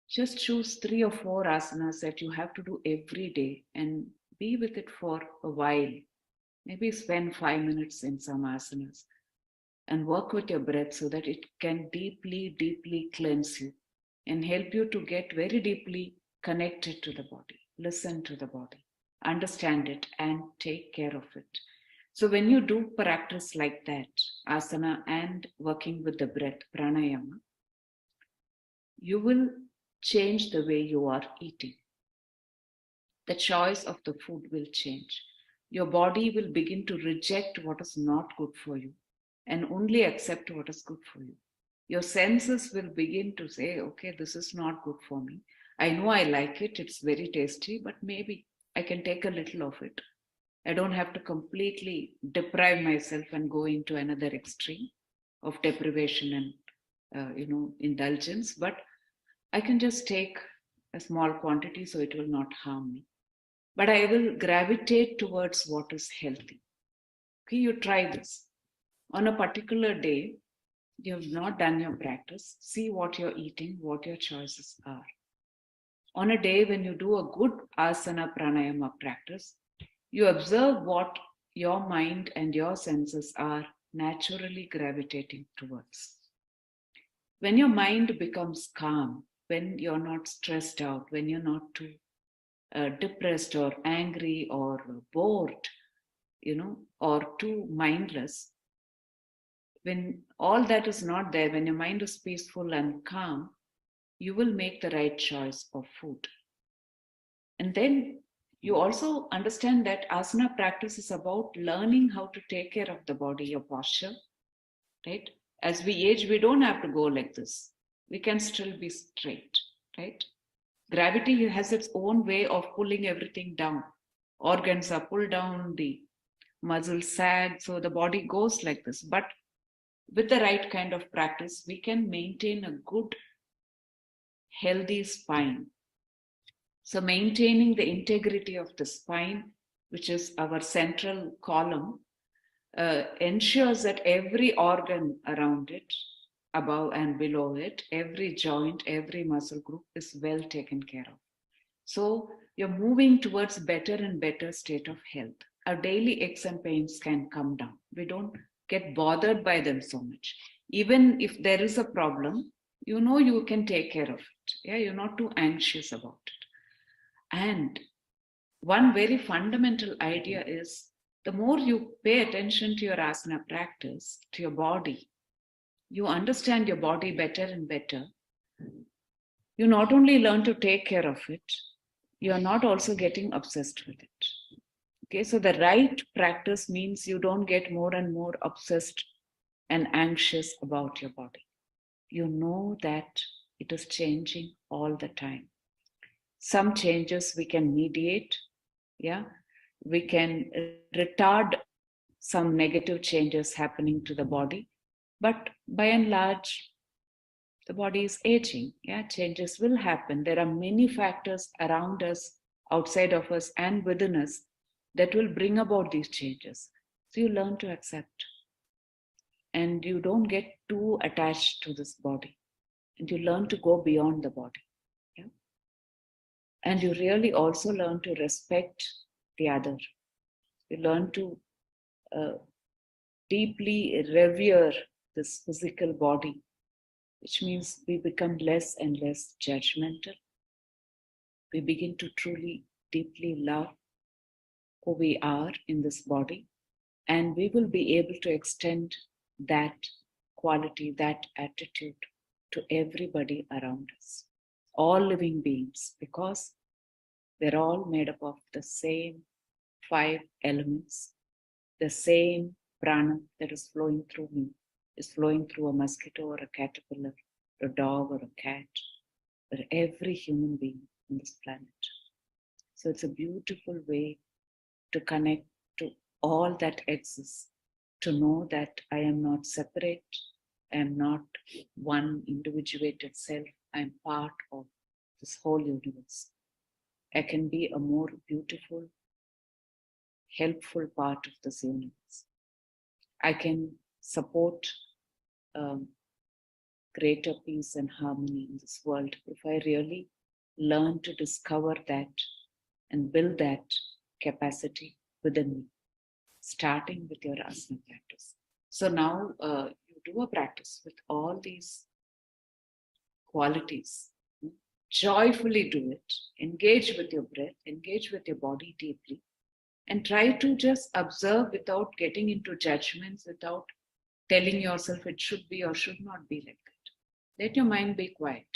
Just choose 3 or 4 asanas that you have to do every day and be with it for a while. Maybe spend 5 minutes in some asanas and work with your breath so that it can deeply, deeply cleanse you and help you to get very deeply connected to the body. Listen to the body, understand it, and take care of it. So when you do practice like that, asana and working with the breath, pranayama, you will change the way you are eating. The choice of the food will change. Your body will begin to reject what is not good for you and only accept what is good for you. Your senses will begin to say, okay, this is not good for me. I know I like it, it's very tasty, but maybe I can take a little of it. I don't have to completely deprive myself and go into another extreme of deprivation and indulgence, but I can just take a small quantity, so it will not harm me. But I will gravitate towards what is healthy. Okay, you try this. On a particular day, you have not done your practice, see what you're eating, what your choices are. On a day when you do a good asana pranayama practice, you observe what your mind and your senses are naturally gravitating towards. When your mind becomes calm, when you're not stressed out, when you're not too depressed or angry or bored, or too mindless, when all that is not there, when your mind is peaceful and calm, you will make the right choice of food. And then you also understand that asana practice is about learning how to take care of the body, your posture, right? As we age, we don't have to go like this. We can still be straight, right? Gravity has its own way of pulling everything down. Organs are pulled down, the muscles sag, so the body goes like this. But with the right kind of practice, we can maintain a good, healthy spine. So maintaining the integrity of the spine, which is our central column, ensures that every organ around it, above and below it, every joint, every muscle group is well taken care of. So you're moving towards better and better state of health. Our daily aches and pains can come down. We don't get bothered by them so much. Even if there is a problem, you can take care of it. Yeah, you're not too anxious about it. And one very fundamental idea is the more you pay attention to your asana practice, to your body, you understand your body better and better. You not only learn to take care of it, you are not also getting obsessed with it. Okay, so the right practice means you don't get more and more obsessed and anxious about your body. You know that it is changing all the time. Some changes we can mediate, yeah, we can retard some negative changes happening to the body, but by and large, the body is aging. Yeah, changes will happen. There are many factors around us, outside of us, and within us that will bring about these changes. So you learn to accept, and you don't get too attached to this body, and you learn to go beyond the body. Yeah? And you really also learn to respect the other. You learn to deeply revere this physical body, which means we become less and less judgmental. We begin to truly, deeply love who we are in this body, and we will be able to extend that quality, that attitude to everybody around us, all living beings, because we're all made up of the same 5 elements, the same prana that is flowing through me is flowing through a mosquito or a caterpillar, or a dog or a cat, or every human being on this planet. So it's a beautiful way to connect to all that exists, to know that I am not separate, I am not one individuated self, I am part of this whole universe. I can be a more beautiful, helpful part of this universe. I can support greater peace and harmony in this world if I really learn to discover that and build that capacity within me, starting with your asana practice. So now you do a practice with all these qualities. Joyfully do it. Engage with your breath, engage with your body deeply, and try to just observe without getting into judgments, without telling yourself it should be or should not be like that. Let your mind be quiet.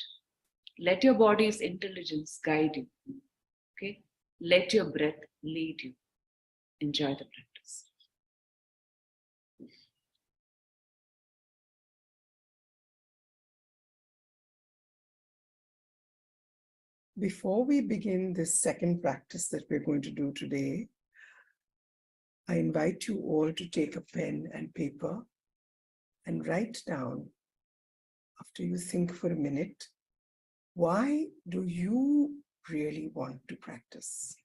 Let your body's intelligence guide you. Okay? Let your breath lead you. Enjoy the practice. Before we begin this second practice that we're going to do today, I invite you all to take a pen and paper and write down, after you think for a minute, Why do you really want to practice?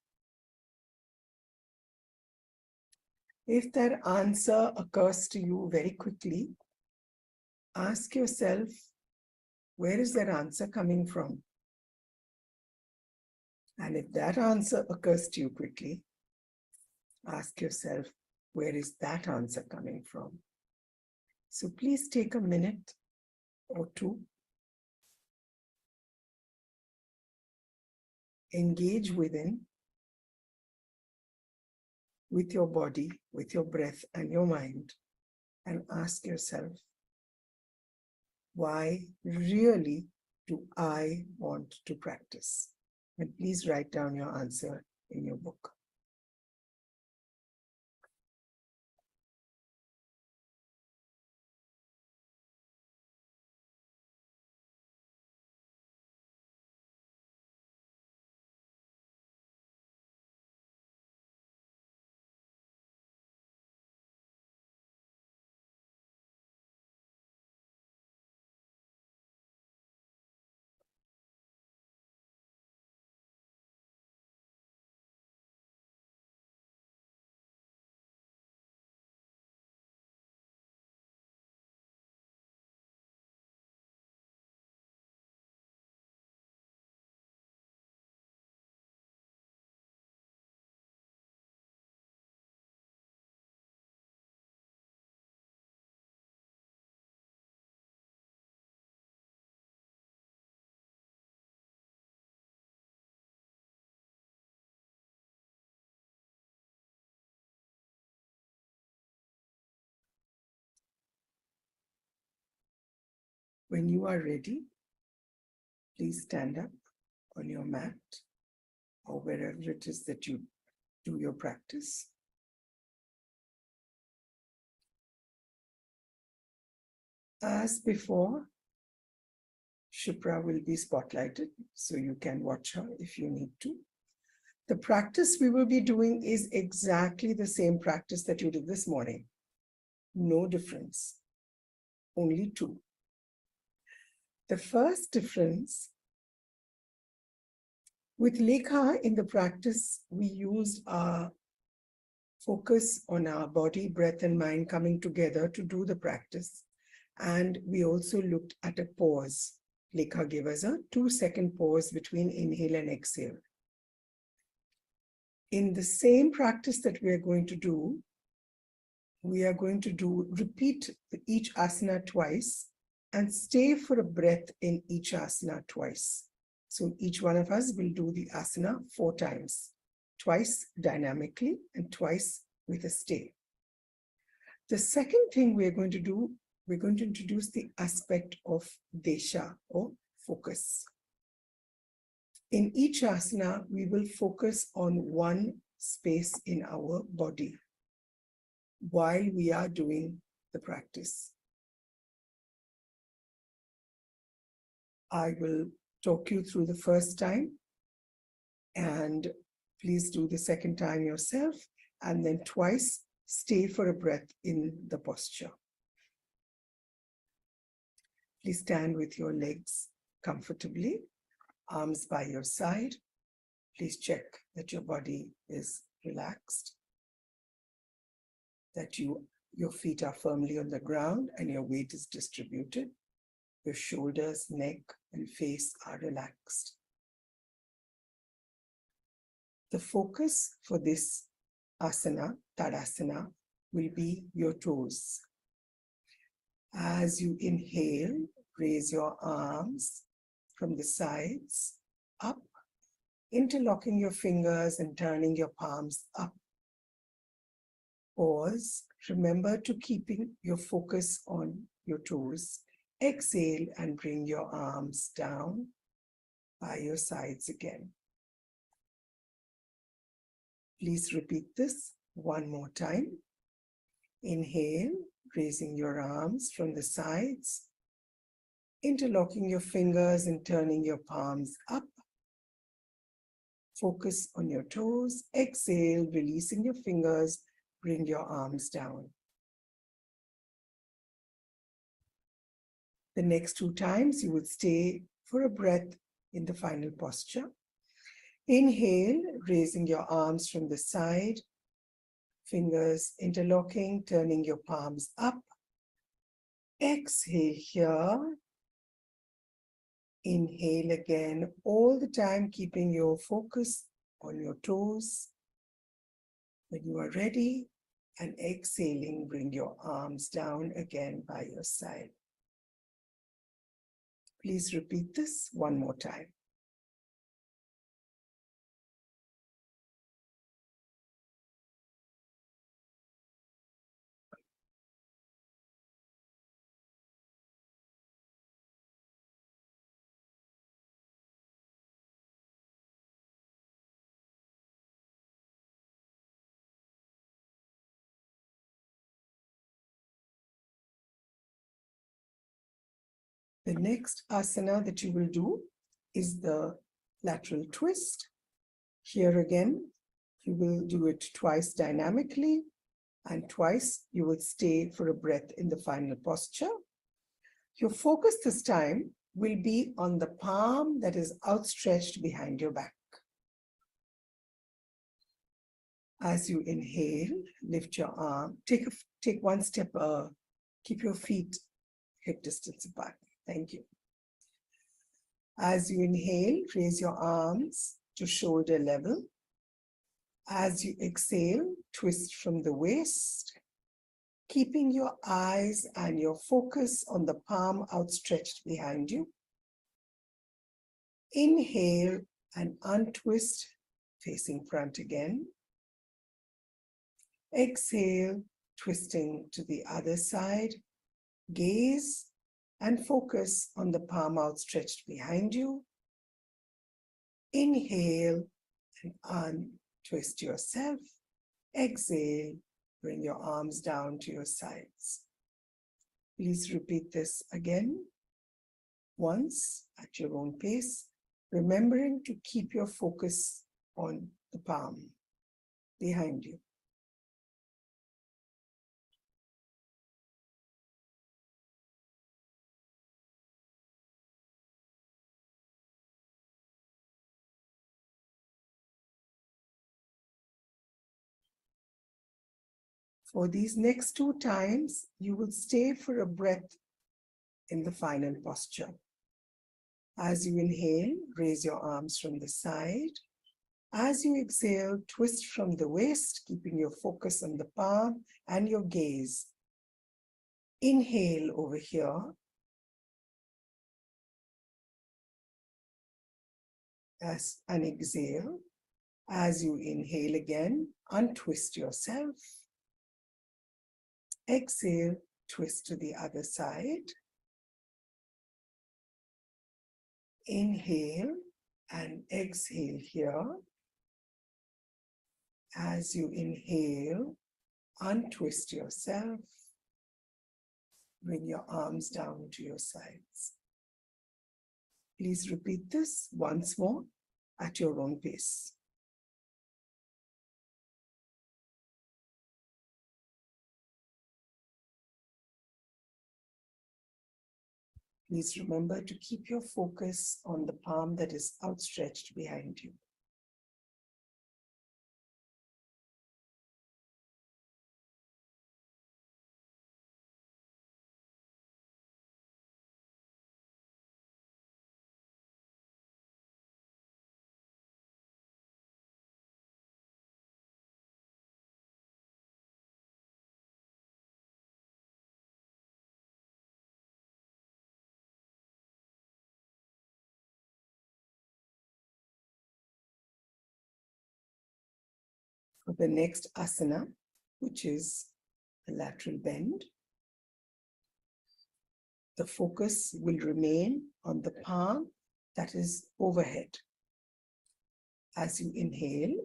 If that answer occurs to you very quickly, ask yourself, where is that answer coming from? And if that answer occurs to you quickly, ask yourself, where is that answer coming from? So please take a minute or two. Engage within, with your body, with your breath and your mind, and ask yourself, why really do I want to practice? And please write down your answer in your book. When you are ready, please stand up on your mat or wherever it is that you do your practice. As before, Shupra will be spotlighted, so you can watch her if you need to. The practice we will be doing is exactly the same practice that you did this morning. No difference, only two. The first difference, with Lekha in the practice, we used our focus on our body, breath, and mind coming together to do the practice. And we also looked at a pause. Lekha gave us a 2-second pause between inhale and exhale. In the same practice that we are going to do, repeat each asana twice and stay for a breath in each asana twice. So each one of us will do the asana 4 times, twice dynamically and twice with a stay. The second thing we're going to do, we're going to introduce the aspect of desha or focus. In each asana, we will focus on one space in our body while we are doing the practice. I will talk you through the first time, and please do the second time yourself, and then twice stay for a breath in the posture. Please stand with your legs comfortably, arms by your side. Please check that your body is relaxed, that your feet are firmly on the ground and your weight is distributed. Your shoulders, neck, and face are relaxed. The focus for this asana, Tadasana, will be your toes. As you inhale, raise your arms from the sides up, interlocking your fingers and turning your palms up. Pause. Remember to keeping your focus on your toes. Exhale and bring your arms down by your sides again. Please repeat this one more time. Inhale, raising your arms from the sides, interlocking your fingers and turning your palms up. Focus on your toes. Exhale, releasing your fingers, bring your arms down. The next 2 times, you would stay for a breath in the final posture. Inhale, raising your arms from the side, fingers interlocking, turning your palms up. Exhale here. Inhale again, all the time keeping your focus on your toes. When you are ready, and exhaling, bring your arms down again by your side. Please repeat this one more time. The next asana that you will do is the lateral twist. Here again, you will do it twice dynamically, and twice you will stay for a breath in the final posture. Your focus this time will be on the palm that is outstretched behind your back. As you inhale, lift your arm, take one step, keep your feet hip distance apart. Thank you. As you inhale, raise your arms to shoulder level. As you exhale, twist from the waist, keeping your eyes and your focus on the palm outstretched behind you. Inhale and untwist, facing front again. Exhale, twisting to the other side. Gaze and focus on the palm outstretched behind you. Inhale and untwist yourself. Exhale, bring your arms down to your sides. Please repeat this again, once at your own pace, remembering to keep your focus on the palm behind you. For these next 2 times, you will stay for a breath in the final posture. As you inhale, raise your arms from the side. As you exhale, twist from the waist, keeping your focus on the palm and your gaze. Inhale over here. And exhale. As you inhale again, untwist yourself. Exhale, twist to the other side. Inhale and exhale here. As you inhale, untwist yourself. Bring your arms down to your sides. Please repeat this once more at your own pace. Please remember to keep your focus on the palm that is outstretched behind you. For the next asana, which is the lateral bend, the focus will remain on the palm that is overhead. As you inhale,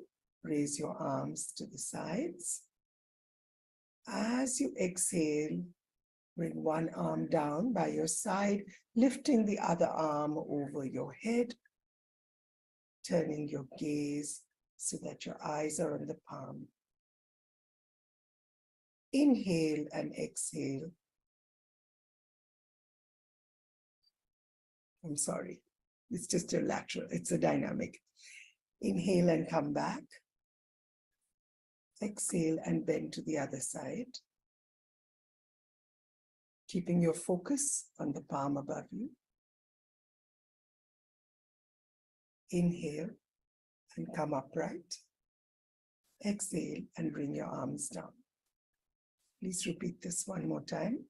raise your arms to the sides. As you exhale, bring one arm down by your side, lifting the other arm over your head, turning your gaze so that your eyes are on the palm. Inhale and exhale. It's just a lateral, it's a dynamic. Inhale and come back. Exhale and bend to the other side. Keeping your focus on the palm above you. Inhale and come upright. Exhale and bring your arms down. Please repeat this one more time.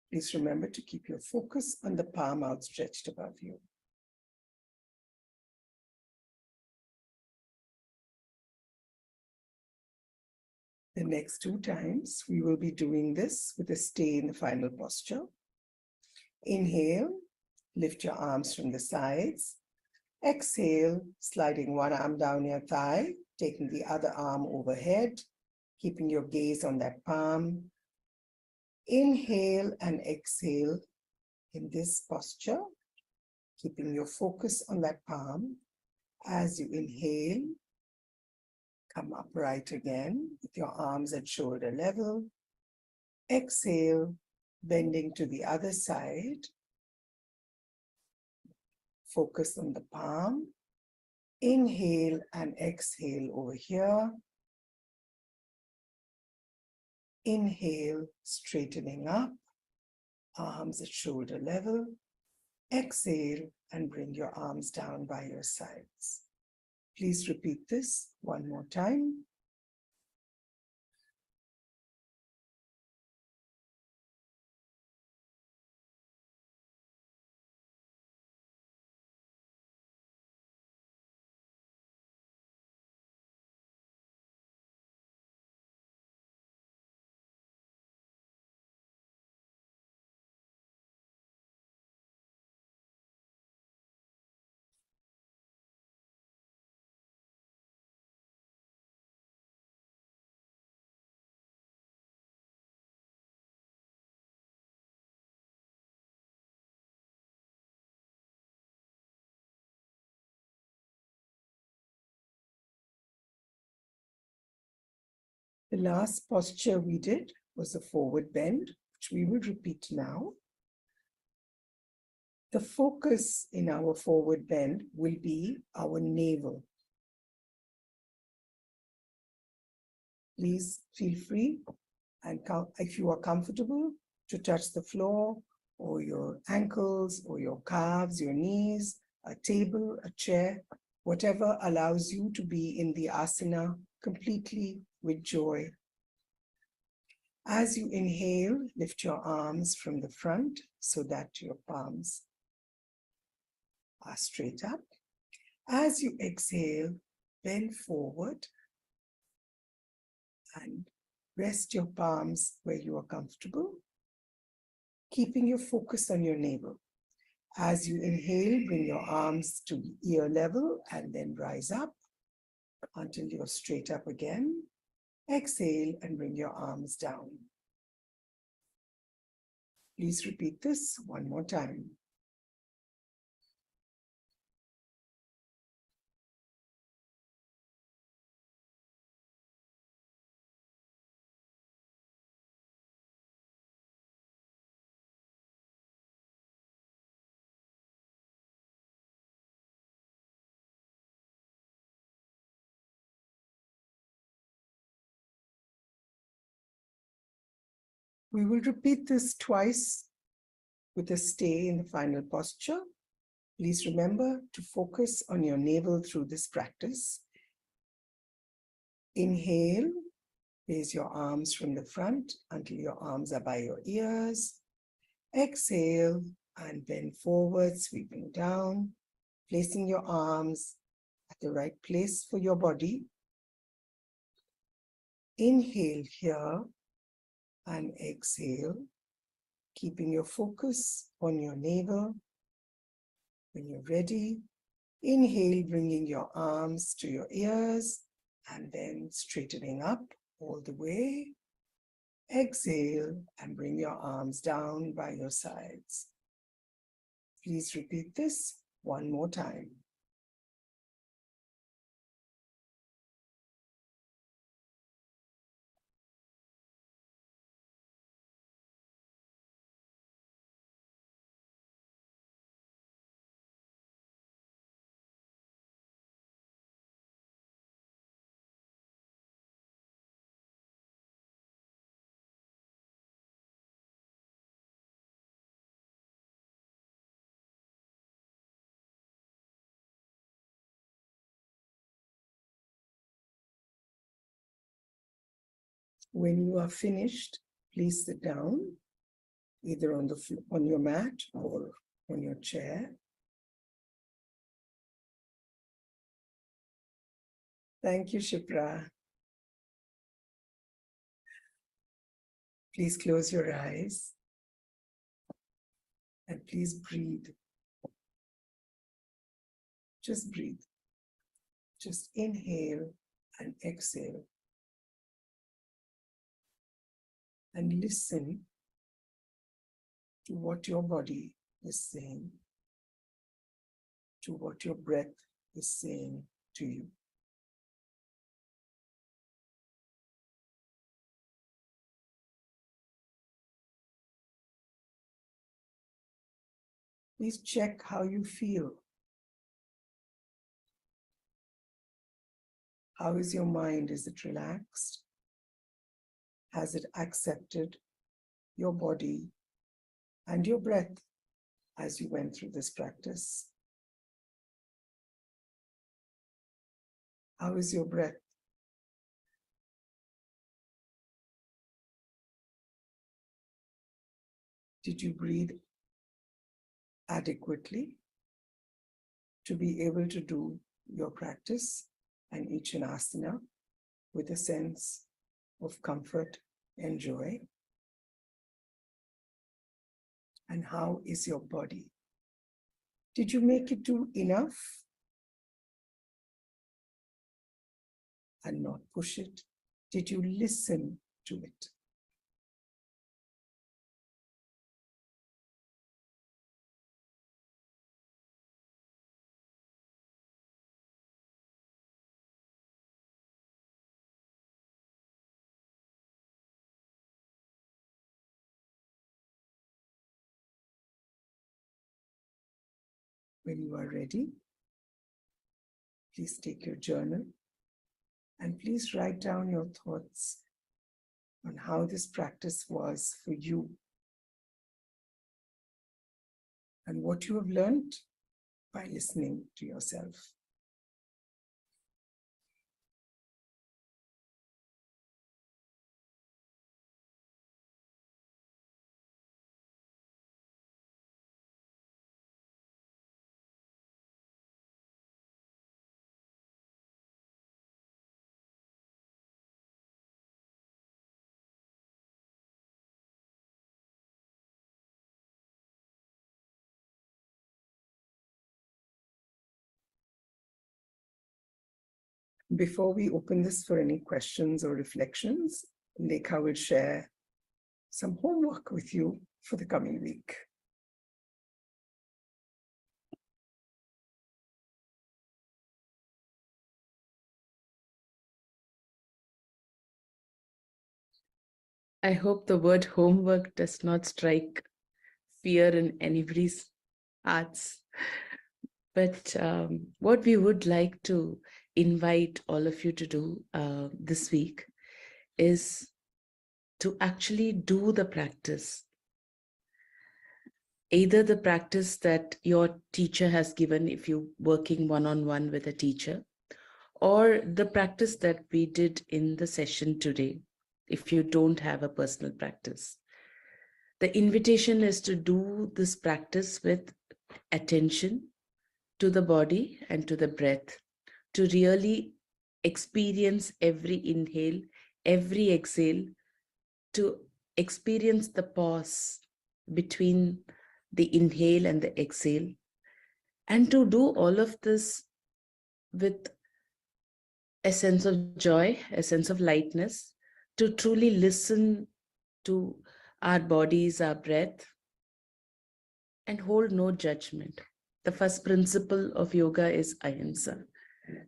Please remember to keep your focus on the palm outstretched above you. The next 2 times, we will be doing this with a stay in the final posture. Inhale, lift your arms from the sides. Exhale, sliding one arm down your thigh, taking the other arm overhead, keeping your gaze on that palm. Inhale and exhale in this posture, keeping your focus on that palm. As you inhale, come upright again with your arms at shoulder level. Exhale, bending to the other side. Focus on the palm. Inhale and exhale over here. Inhale, straightening up, arms at shoulder level. Exhale and bring your arms down by your sides. Please repeat this one more time. The last posture we did was a forward bend, which we will repeat now. The focus in our forward bend will be our navel. Please feel free, and if you are comfortable, to touch the floor or your ankles or your calves, your knees, a table, a chair, whatever allows you to be in the asana completely with joy. As you inhale, lift your arms from the front so that your palms are straight up. As you exhale, bend forward and rest your palms where you are comfortable, keeping your focus on your navel. As you inhale, bring your arms to ear level and then rise up until you're straight up again. Exhale and bring your arms down. Please repeat this one more time. We will repeat this twice with a stay in the final posture. Please remember to focus on your navel through this practice. Inhale, raise your arms from the front until your arms are by your ears. Exhale and bend forward, sweeping down, placing your arms at the right place for your body. Inhale here and exhale, keeping your focus on your navel. When you're ready, inhale, bringing your arms to your ears and then straightening up all the way. Exhale and bring your arms down by your sides. Please repeat this one more time. When you are finished, please sit down, either on on your mat or on your chair. Thank you, Shipra. Please close your eyes and please breathe. Just breathe. Just inhale and exhale. And listen to what your body is saying, to what your breath is saying to you. Please check how you feel. How is your mind? Is it relaxed? Has it accepted your body and your breath as you went through this practice? How is your breath? Did you breathe adequately to be able to do your practice and each asana with a sense of comfort and joy? And how is your body? Did you make it do enough and not push it? Did you listen to it? When you are ready, please take your journal and please write down your thoughts on how this practice was for you and what you have learned by listening to yourself. Before we open this for any questions or reflections, Lekha will share some homework with you for the coming week. I hope the word homework does not strike fear in anybody's hearts. But what we would like to invite all of you to do this week is to actually do the practice. Either the practice that your teacher has given if you're working one-on-one with a teacher, or the practice that we did in the session today, if you don't have a personal practice. The invitation is to do this practice with attention to the body and to the breath, to really experience every inhale, every exhale, to experience the pause between the inhale and the exhale, and to do all of this with a sense of joy, a sense of lightness, to truly listen to our bodies, our breath, and hold no judgment. The first principle of yoga is ahimsa.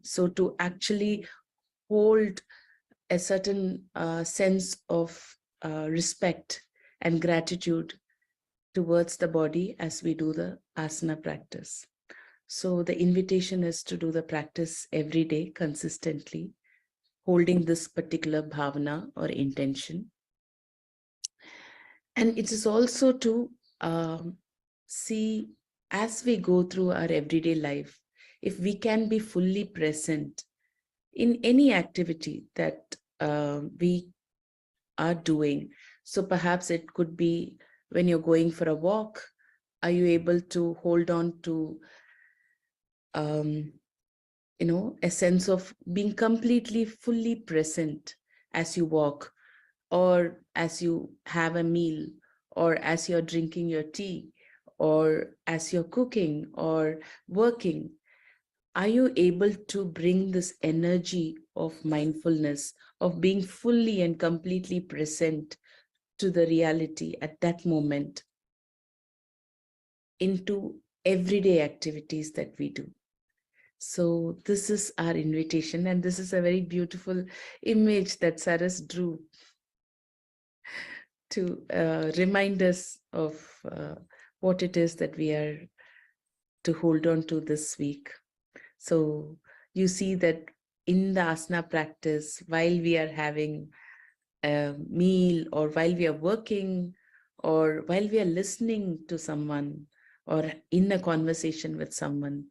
So, to actually hold a certain sense of respect and gratitude towards the body as we do the asana practice. So, the invitation is to do the practice every day consistently, holding this particular bhavana or intention. And it is also to see as we go through our everyday life, if we can be fully present in any activity that we are doing. So perhaps it could be when you're going for a walk, are you able to hold on to um, a sense of being completely fully present as you walk, or as you have a meal, or as you're drinking your tea, or as you're cooking or working? Are you able to bring this energy of mindfulness, of being fully and completely present to the reality at that moment into everyday activities that we do? So this is our invitation, and this is a very beautiful image that Saras drew to remind us of what it is that we are to hold on to this week. So you see that in the asana practice, while we are having a meal, or while we are working, or while we are listening to someone, or in a conversation with someone,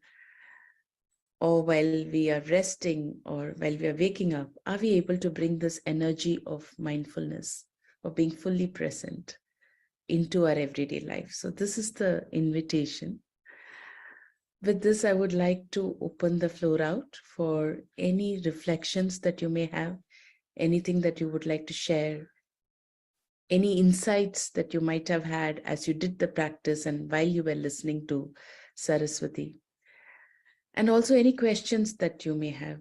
or while we are resting, or while we are waking up, are we able to bring this energy of mindfulness, of being fully present into our everyday life? So this is the invitation. With this, I would like to open the floor out for any reflections that you may have, anything that you would like to share, any insights that you might have had as you did the practice and while you were listening to Saraswati, and also any questions that you may have.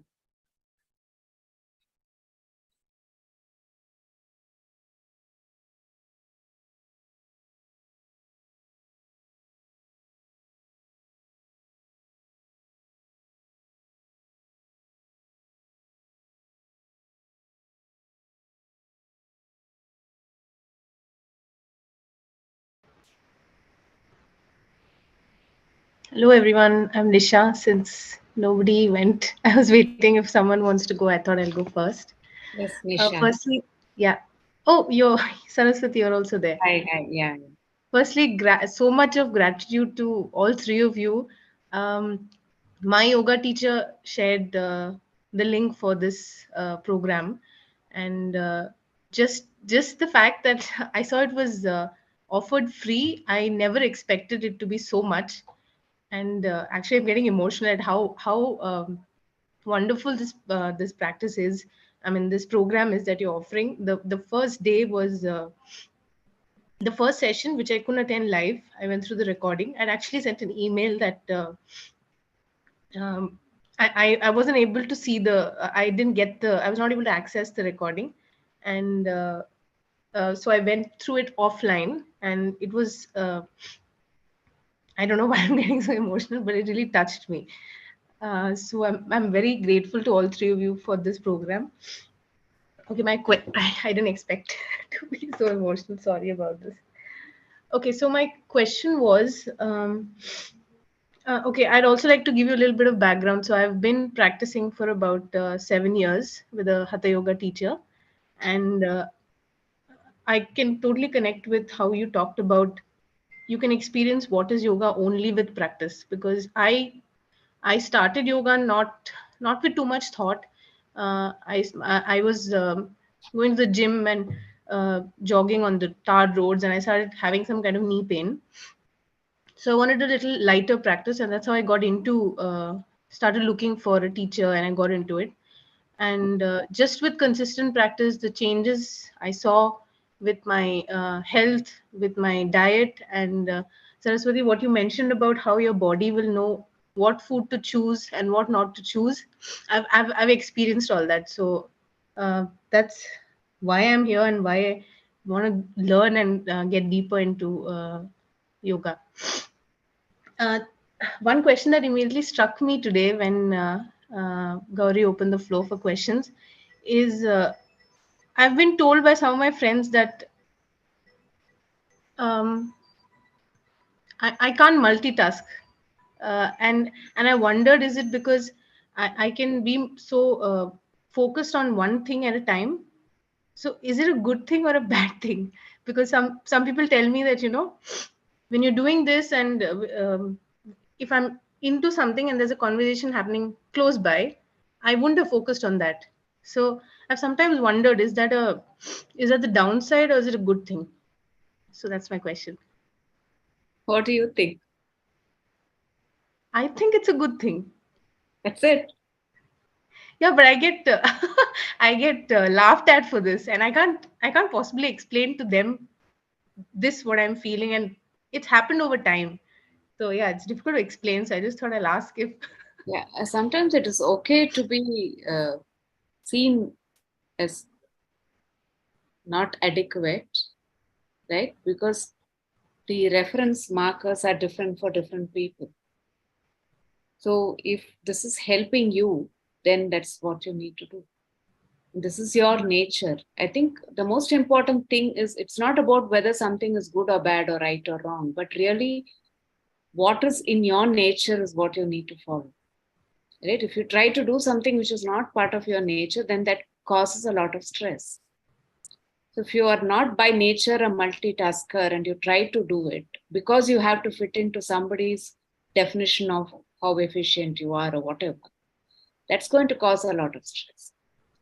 Hello everyone, I'm Nisha. Since nobody went, I was waiting if someone wants to go. I thought I'll go first. Yes, Nisha. Firstly, yeah. Oh, you're Saraswati, you're also there. Hi, yeah. Firstly, so much of gratitude to all three of you. Um, my yoga teacher shared the link for this program, and just the fact that I saw it was offered free, I never expected it to be so much. And actually, I'm getting emotional at how wonderful this practice is. I mean, this program is that you're offering. The first day was the first session, which I couldn't attend live. I went through the recording. I'd actually sent an email that um, I wasn't able to see I didn't get I was not able to access the recording. And so I went through it offline, and it was, I don't know why I'm getting so emotional, but it really touched me. So I'm very grateful to all three of you for this program. Okay, I didn't expect to be so emotional. Sorry about this. Okay, so my question was, okay, I'd also like to give you a little bit of background. So I've been practicing for about 7 years with a Hatha Yoga teacher, and I can totally connect with how you talked about you can experience what is yoga only with practice, because I started yoga not with too much thought. I was going to the gym and jogging on the tarred roads, and I started having some kind of knee pain. So I wanted a little lighter practice, and that's how I got into started looking for a teacher, and I got into it. And just with consistent practice, the changes I saw with my health, with my diet, and Saraswati, what you mentioned about how your body will know what food to choose and what not to choose, I've experienced all that. So that's why I'm here and why I want to learn and get deeper into yoga. Uh, One question that immediately struck me today when Gauri opened the floor for questions is I've been told by some of my friends that um, I can't multitask. And I wondered, is it because I can be so focused on one thing at a time? So is it a good thing or a bad thing? Because some people tell me that, when you're doing this and if I'm into something and there's a conversation happening close by, I wouldn't have focused on that. So I've sometimes wondered, is that the downside or is it a good thing? So that's my question. What do you think? I think it's a good thing. That's it. Yeah, but I get laughed at for this, and I can't possibly explain to them this what I'm feeling, and it's happened over time. So yeah, it's difficult to explain. So I just thought I'll ask if Yeah, sometimes it is okay to be seen as not adequate, right? Because the reference markers are different for different people. So if this is helping you, then that's what you need to do. This is your nature. I think the most important thing is it's not about whether something is good or bad or right or wrong, but really what is in your nature is what you need to follow. Right? If you try to do something which is not part of your nature, then that causes a lot of stress. So if you are not by nature a multitasker and you try to do it because you have to fit into somebody's definition of how efficient you are or whatever, that's going to cause a lot of stress,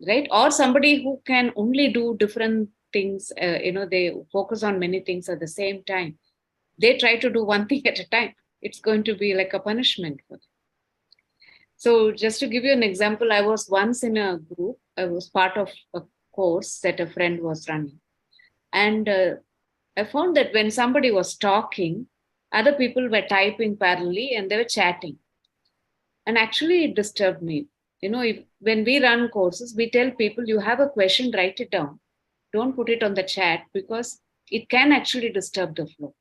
right? Or somebody who can only do different things, they focus on many things at the same time. They try to do one thing at a time. It's going to be like a punishment for them. So just to give you an example, I was once in a group. I was part of a course that a friend was running. And I found that when somebody was talking, other people were typing parallelly and they were chatting. And actually, it disturbed me. When we run courses, we tell people you have a question, write it down. Don't put it on the chat because it can actually disturb the flow.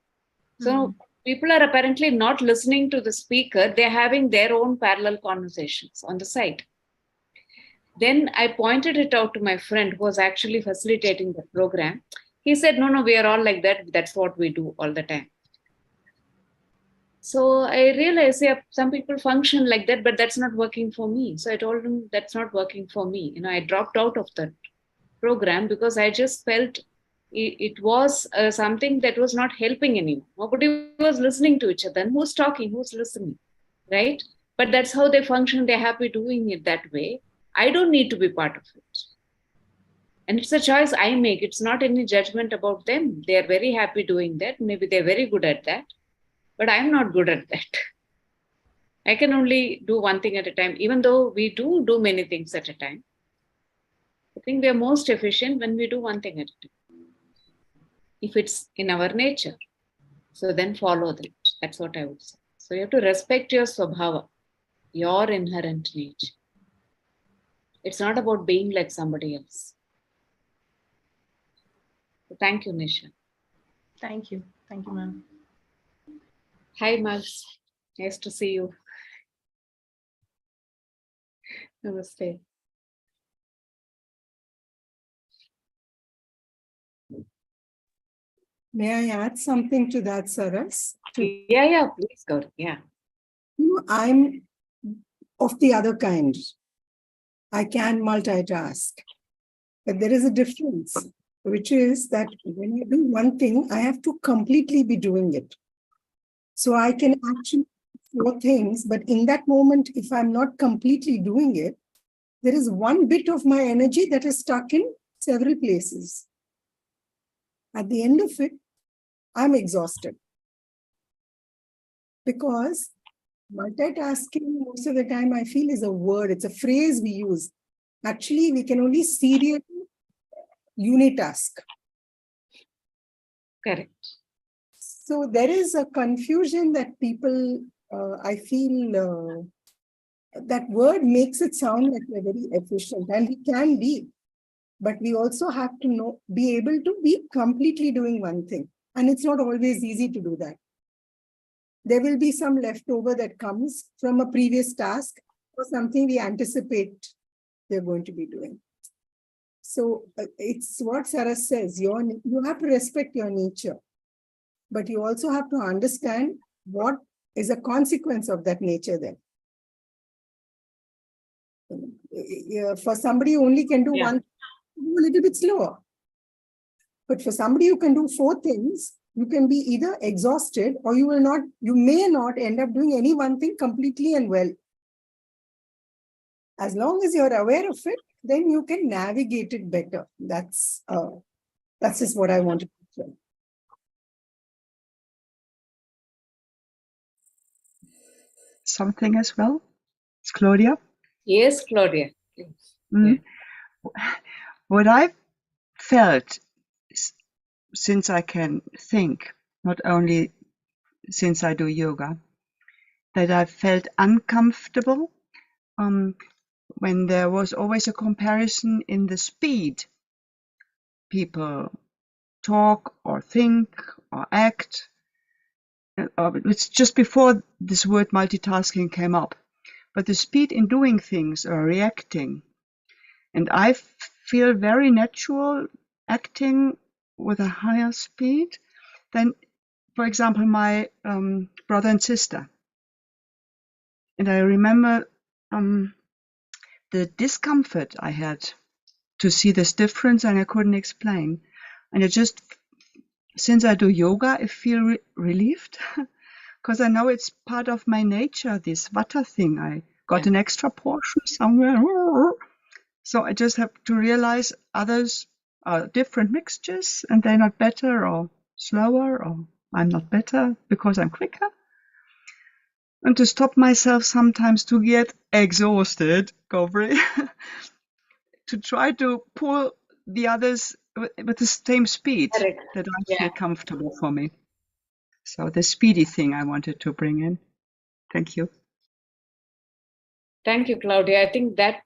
So people are apparently not listening to the speaker. They're having their own parallel conversations on the side. Then I pointed it out to my friend who was actually facilitating the program. He said, no, we are all like that. That's what we do all the time. So I realized, yeah, some people function like that, but that's not working for me. So I told him that's not working for me. I dropped out of the program because I just felt it was something that was not helping anyone. Nobody was listening to each other. And who's talking? Who's listening? Right? But that's how they function. They're happy doing it that way. I don't need to be part of it. And it's a choice I make. It's not any judgment about them. They are very happy doing that. Maybe they're very good at that. But I'm not good at that. I can only do one thing at a time, even though we do many things at a time. I think we are most efficient when we do one thing at a time, if it's in our nature. So then follow that. That's what I would say. So you have to respect your swabhava, your inherent nature. It's not about being like somebody else. So thank you, Nisha. Thank you, ma'am. Hi, Max. Nice to see you. Namaste. May I add something to that, Saras? Yeah, please go. Yeah. I'm of the other kind. I can multitask. But there is a difference, which is that when I do one thing, I have to completely be doing it. So I can actually do 4 things, but in that moment, if I'm not completely doing it, there is one bit of my energy that is stuck in several places. At the end of it, I'm exhausted. Because multitasking, most of the time, I feel is a word, it's a phrase we use. Actually, we can only serially unitask. Correct. So there is a confusion that people, I feel, that word makes it sound like we're very efficient, and we can be. But we also have to be able to be completely doing one thing. And it's not always easy to do that. There will be some leftover that comes from a previous task or something we anticipate they're going to be doing. So it's what Sarah says, you have to respect your nature, but you also have to understand what is a consequence of that nature then. For somebody who only can do one, do a little bit slower. But for somebody who can do 4 things, you can be either exhausted or you may not end up doing any one thing completely and well. As long as you're aware of it, then you can navigate it better. That's just what I wanted to say. Something as well? It's Claudia? Yes, Claudia. Mm. What I've felt since I can think, not only since I do yoga, that I felt uncomfortable when there was always a comparison in the speed people talk or think or act. It's just before this word multitasking came up, but the speed in doing things or reacting. And I feel very natural acting with a higher speed than, for example, my brother and sister. And I remember the discomfort I had to see this difference, and I couldn't explain. And it just, since I do yoga, I feel relieved because I know it's part of my nature, this vata thing. I got an extra portion somewhere. So I just have to realize others are different mixtures and they're not better or slower, or I'm not better because I'm quicker. And to stop myself sometimes to get exhausted, Gobri, to try to pull the others with the same speed that I feel comfortable for me. So the speedy thing I wanted to bring in. Thank you. Thank you, Claudia. I think that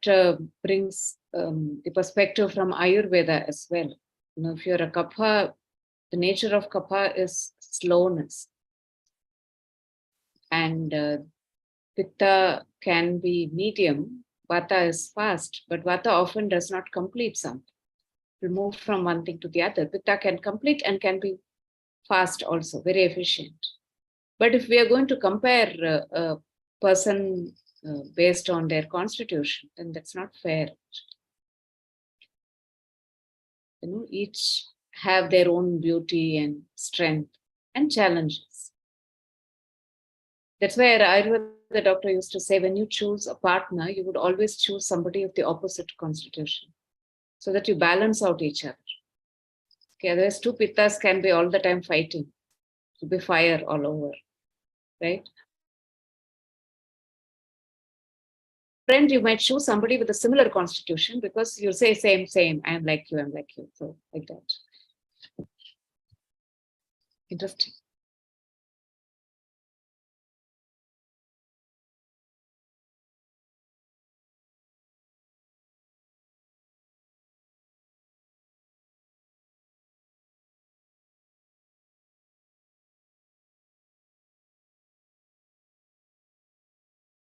brings the perspective from Ayurveda as well. You know, if you're a kapha, the nature of kapha is slowness. And pitta can be medium, vata is fast, but vata often does not complete something. We move from one thing to the other. Pitta can complete and can be fast also, very efficient. But if we are going to compare a person based on their constitution, then that's not fair. You know, each have their own beauty and strength and challenges. That's where the doctor used to say, when you choose a partner, you would always choose somebody of the opposite constitution, so that you balance out each other. Okay, otherwise 2 pittas can be all the time fighting. It will be fire all over, right? Friend, you might choose somebody with a similar constitution because you say same, I'm like you. So like that. Interesting.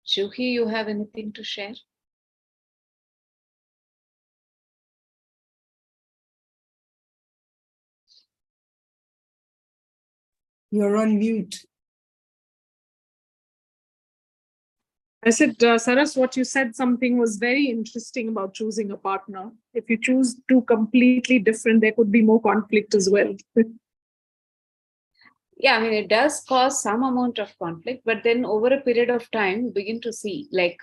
Shuhi, you have anything to share? You're on mute. I said, Saras, what you said something was very interesting about choosing a partner. If you choose 2 completely different, there could be more conflict as well. Yeah, I mean, it does cause some amount of conflict, but then over a period of time, you begin to see, like,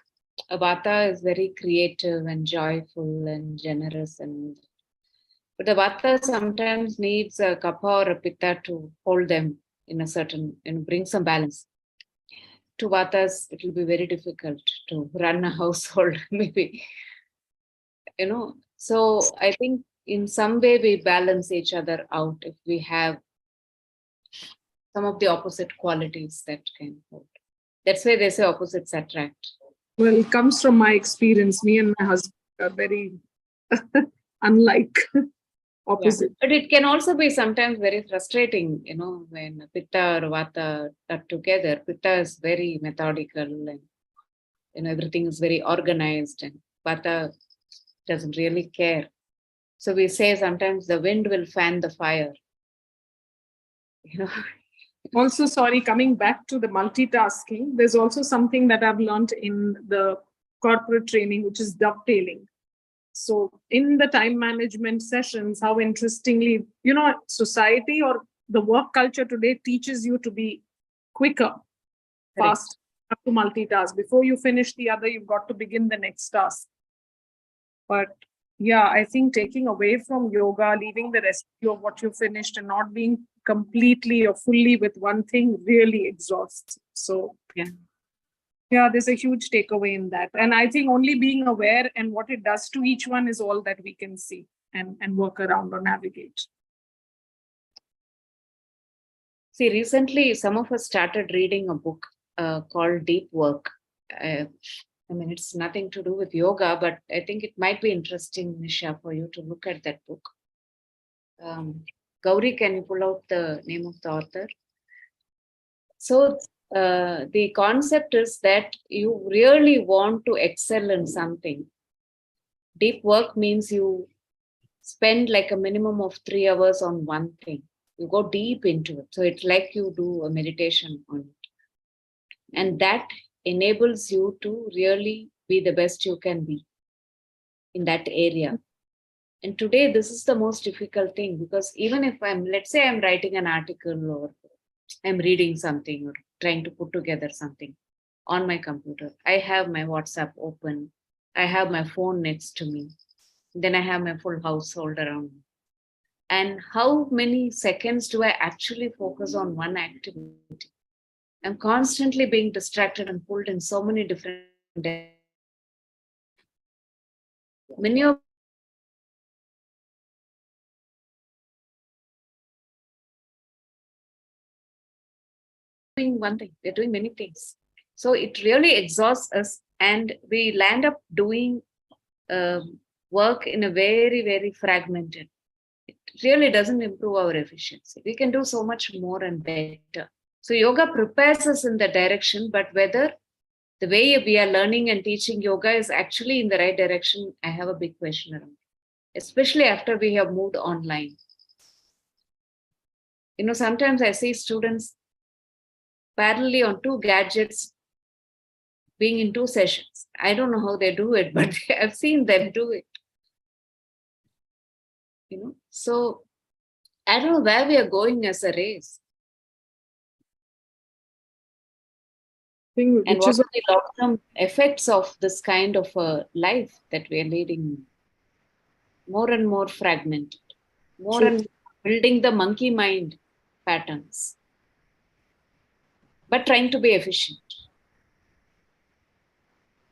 a vata is very creative and joyful and generous, but the vata sometimes needs a kapha or a pitta to hold them in a certain, bring some balance. To vatas, it will be very difficult to run a household, maybe. So I think in some way we balance each other out if we have some of the opposite qualities that can hold. That's why they say opposites attract. Well, it comes from my experience. Me and my husband are very unlike opposite. But it can also be sometimes very frustrating, when Pitta or Vata are together. Pitta is very methodical and everything is very organized, and Vata doesn't really care. So we say sometimes the wind will fan the fire. Also, sorry, coming back to the multitasking, there's also something that I've learned in the corporate training, which is dovetailing. So in the time management sessions, how interestingly, society or the work culture today teaches you to be quicker, fast, have to multitask. Before you finish the other, you've got to begin the next task. But yeah, I think taking away from yoga, leaving the rest of what you finished and not being completely or fully with one thing really exhausts. So yeah, there's a huge takeaway in that. And I think only being aware and what it does to each one is all that we can see and work around or navigate. See, recently some of us started reading a book called Deep Work. It's nothing to do with yoga, but I think it might be interesting, Nisha, for you to look at that book. Gauri, can you pull out the name of the author? So the concept is that you really want to excel in something. Deep work means you spend like a minimum of 3 hours on one thing. You go deep into it. So it's like you do a meditation on it. And that enables you to really be the best you can be in that area. And today, this is the most difficult thing, because even if let's say I'm writing an article or I'm reading something or trying to put together something on my computer, I have my WhatsApp open, I have my phone next to me, then I have my full household around me. And how many seconds do I actually focus on one activity? I'm constantly being distracted and pulled in so many different directions. Many of doing one thing, they're doing many things. So it really exhausts us, and we land up doing work in a very, very fragmented. It really doesn't improve our efficiency. We can do so much more and better. So yoga prepares us in the direction, but whether the way we are learning and teaching yoga is actually in the right direction, I have a big question around, especially after we have moved online. Sometimes I see students parallelly on 2 gadgets being in 2 sessions. I don't know how they do it, but I've seen them do it. So I don't know where we are going as a race. And what are the long-term effects of this kind of a life that we are leading? More and more fragmented, more and building the monkey mind patterns, but trying to be efficient.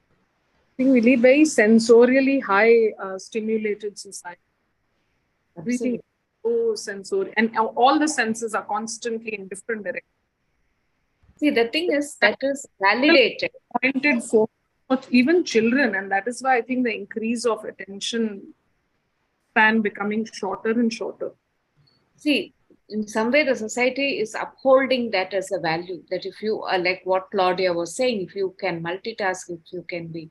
I think we lead very sensorially high stimulated society. Everything is so sensory, and all the senses are constantly in different directions. See, the thing is that is validated. Pointed for even children, and that is why I think the increase of attention span becoming shorter and shorter. See, in some way, the society is upholding that as a value, that if you are like what Claudia was saying, if you can multitask, if you can be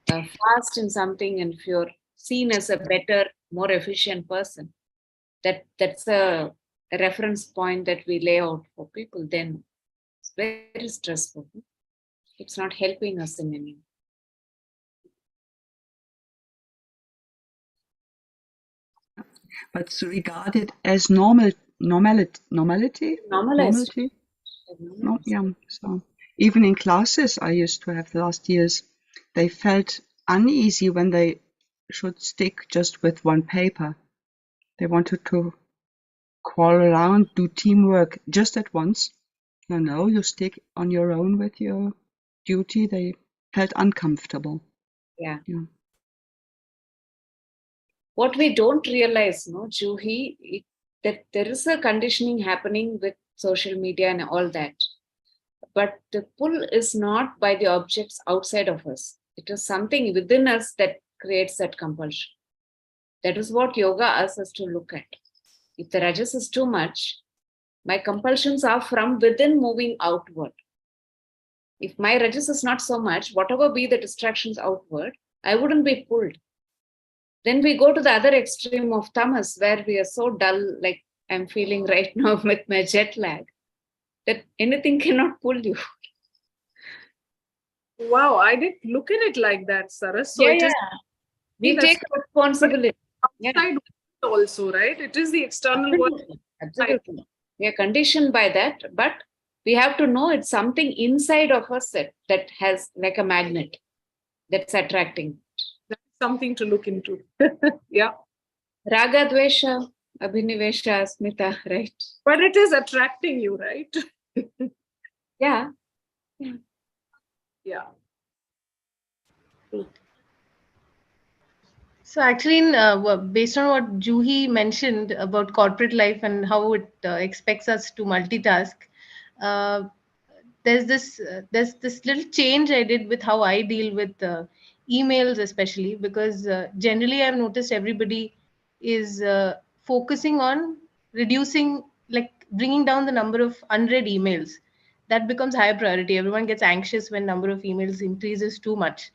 fast in something, and if you're seen as a better, more efficient person, that's a reference point that we lay out for people, then it's very stressful. It's not helping us in any way. But it's regarded as normality. Yeah. So even in classes I used to have the last years, they felt uneasy when they should stick just with one paper. They wanted to crawl around, do teamwork just at once. No, you stick on your own with your duty. They felt uncomfortable. Yeah. What we don't realize, Juhi, that there is a conditioning happening with social media and all that. But the pull is not by the objects outside of us. It is something within us that creates that compulsion. That is what yoga asks us to look at. If the rajas is too much, my compulsions are from within moving outward. If my rajas is not so much, whatever be the distractions outward, I wouldn't be pulled. Then we go to the other extreme of tamas, where we are so dull, like I'm feeling right now with my jet lag, that anything cannot pull you. Wow, I didn't look at it like that, Saras. So Yeah, it is yeah. We that's take responsibility. Yeah. outside world also, right? It is the external world. Absolutely. Absolutely. We are conditioned by that, but we have to know it's something inside of us that has like a magnet that's attracting. That's something to look into. Yeah. Raga, dvesha, abhinivesha, smita, right? But it is attracting you, right? Yeah. Yeah. So actually, based on what Juhi mentioned about corporate life and how it expects us to multitask, uh, there's this little change I did with how I deal with emails, especially because generally I've noticed everybody is focusing on reducing, like bringing down the number of unread emails. That becomes higher priority. Everyone gets anxious when number of emails increases too much,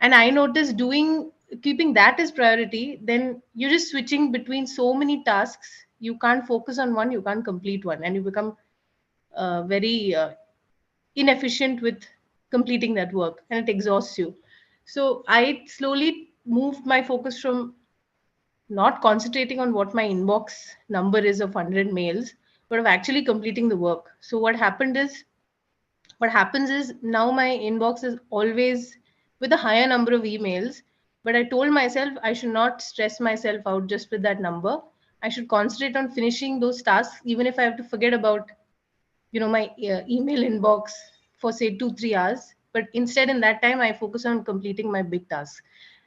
and I noticed doing keeping that as priority, then you're just switching between so many tasks. You can't focus on one, you can't complete one, and you become very inefficient with completing that work, and it exhausts you. So I slowly moved my focus from not concentrating on what my inbox number is of 100 mails, but of actually completing the work. So what happens is now my inbox is always with a higher number of emails, but I told myself I should not stress myself out just with that number. I should concentrate on finishing those tasks, even if I have to forget about my email inbox for say 2-3 hours. But instead, in that time, I focus on completing my big tasks,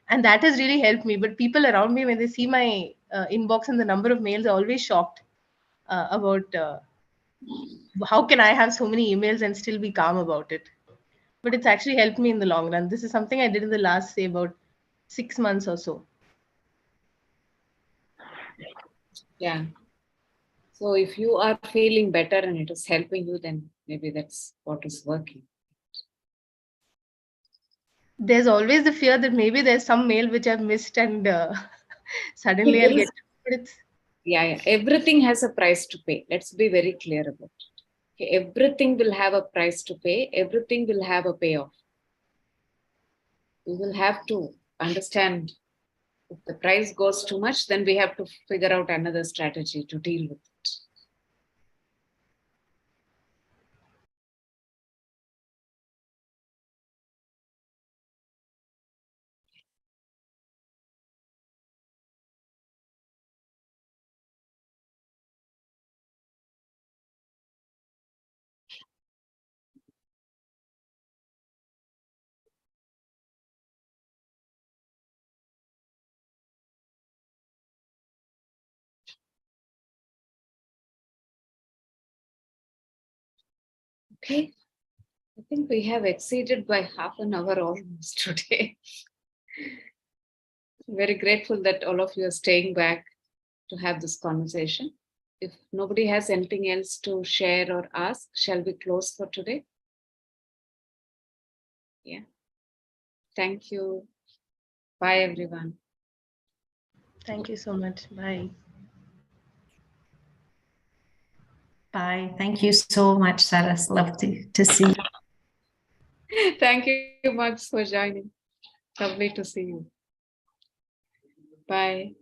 and that has really helped me. But people around me, when they see my inbox and the number of mails, are always shocked about how can I have so many emails and still be calm about it. But it's actually helped me in the long run. This is something I did in the last, say, about 6 months or so. Yeah. So if you are feeling better and it is helping you, then maybe that's what is working. There's always the fear that maybe there's some mail which I've missed, and suddenly I'll get. But it's Yeah. Everything has a price to pay. Let's be very clear about it. Okay, everything will have a price to pay. Everything will have a payoff. We will have to understand if the price goes too much, then we have to figure out another strategy to deal with it. Okay. I think we have exceeded by half an hour almost today. Very grateful that all of you are staying back to have this conversation. If nobody has anything else to share or ask, shall we close for today? Yeah. Thank you. Bye, everyone. Thank you so much. Bye. Bye. Thank you so much, Saras. Love to see you. Thank you, Max, for joining. Lovely to see you. Bye.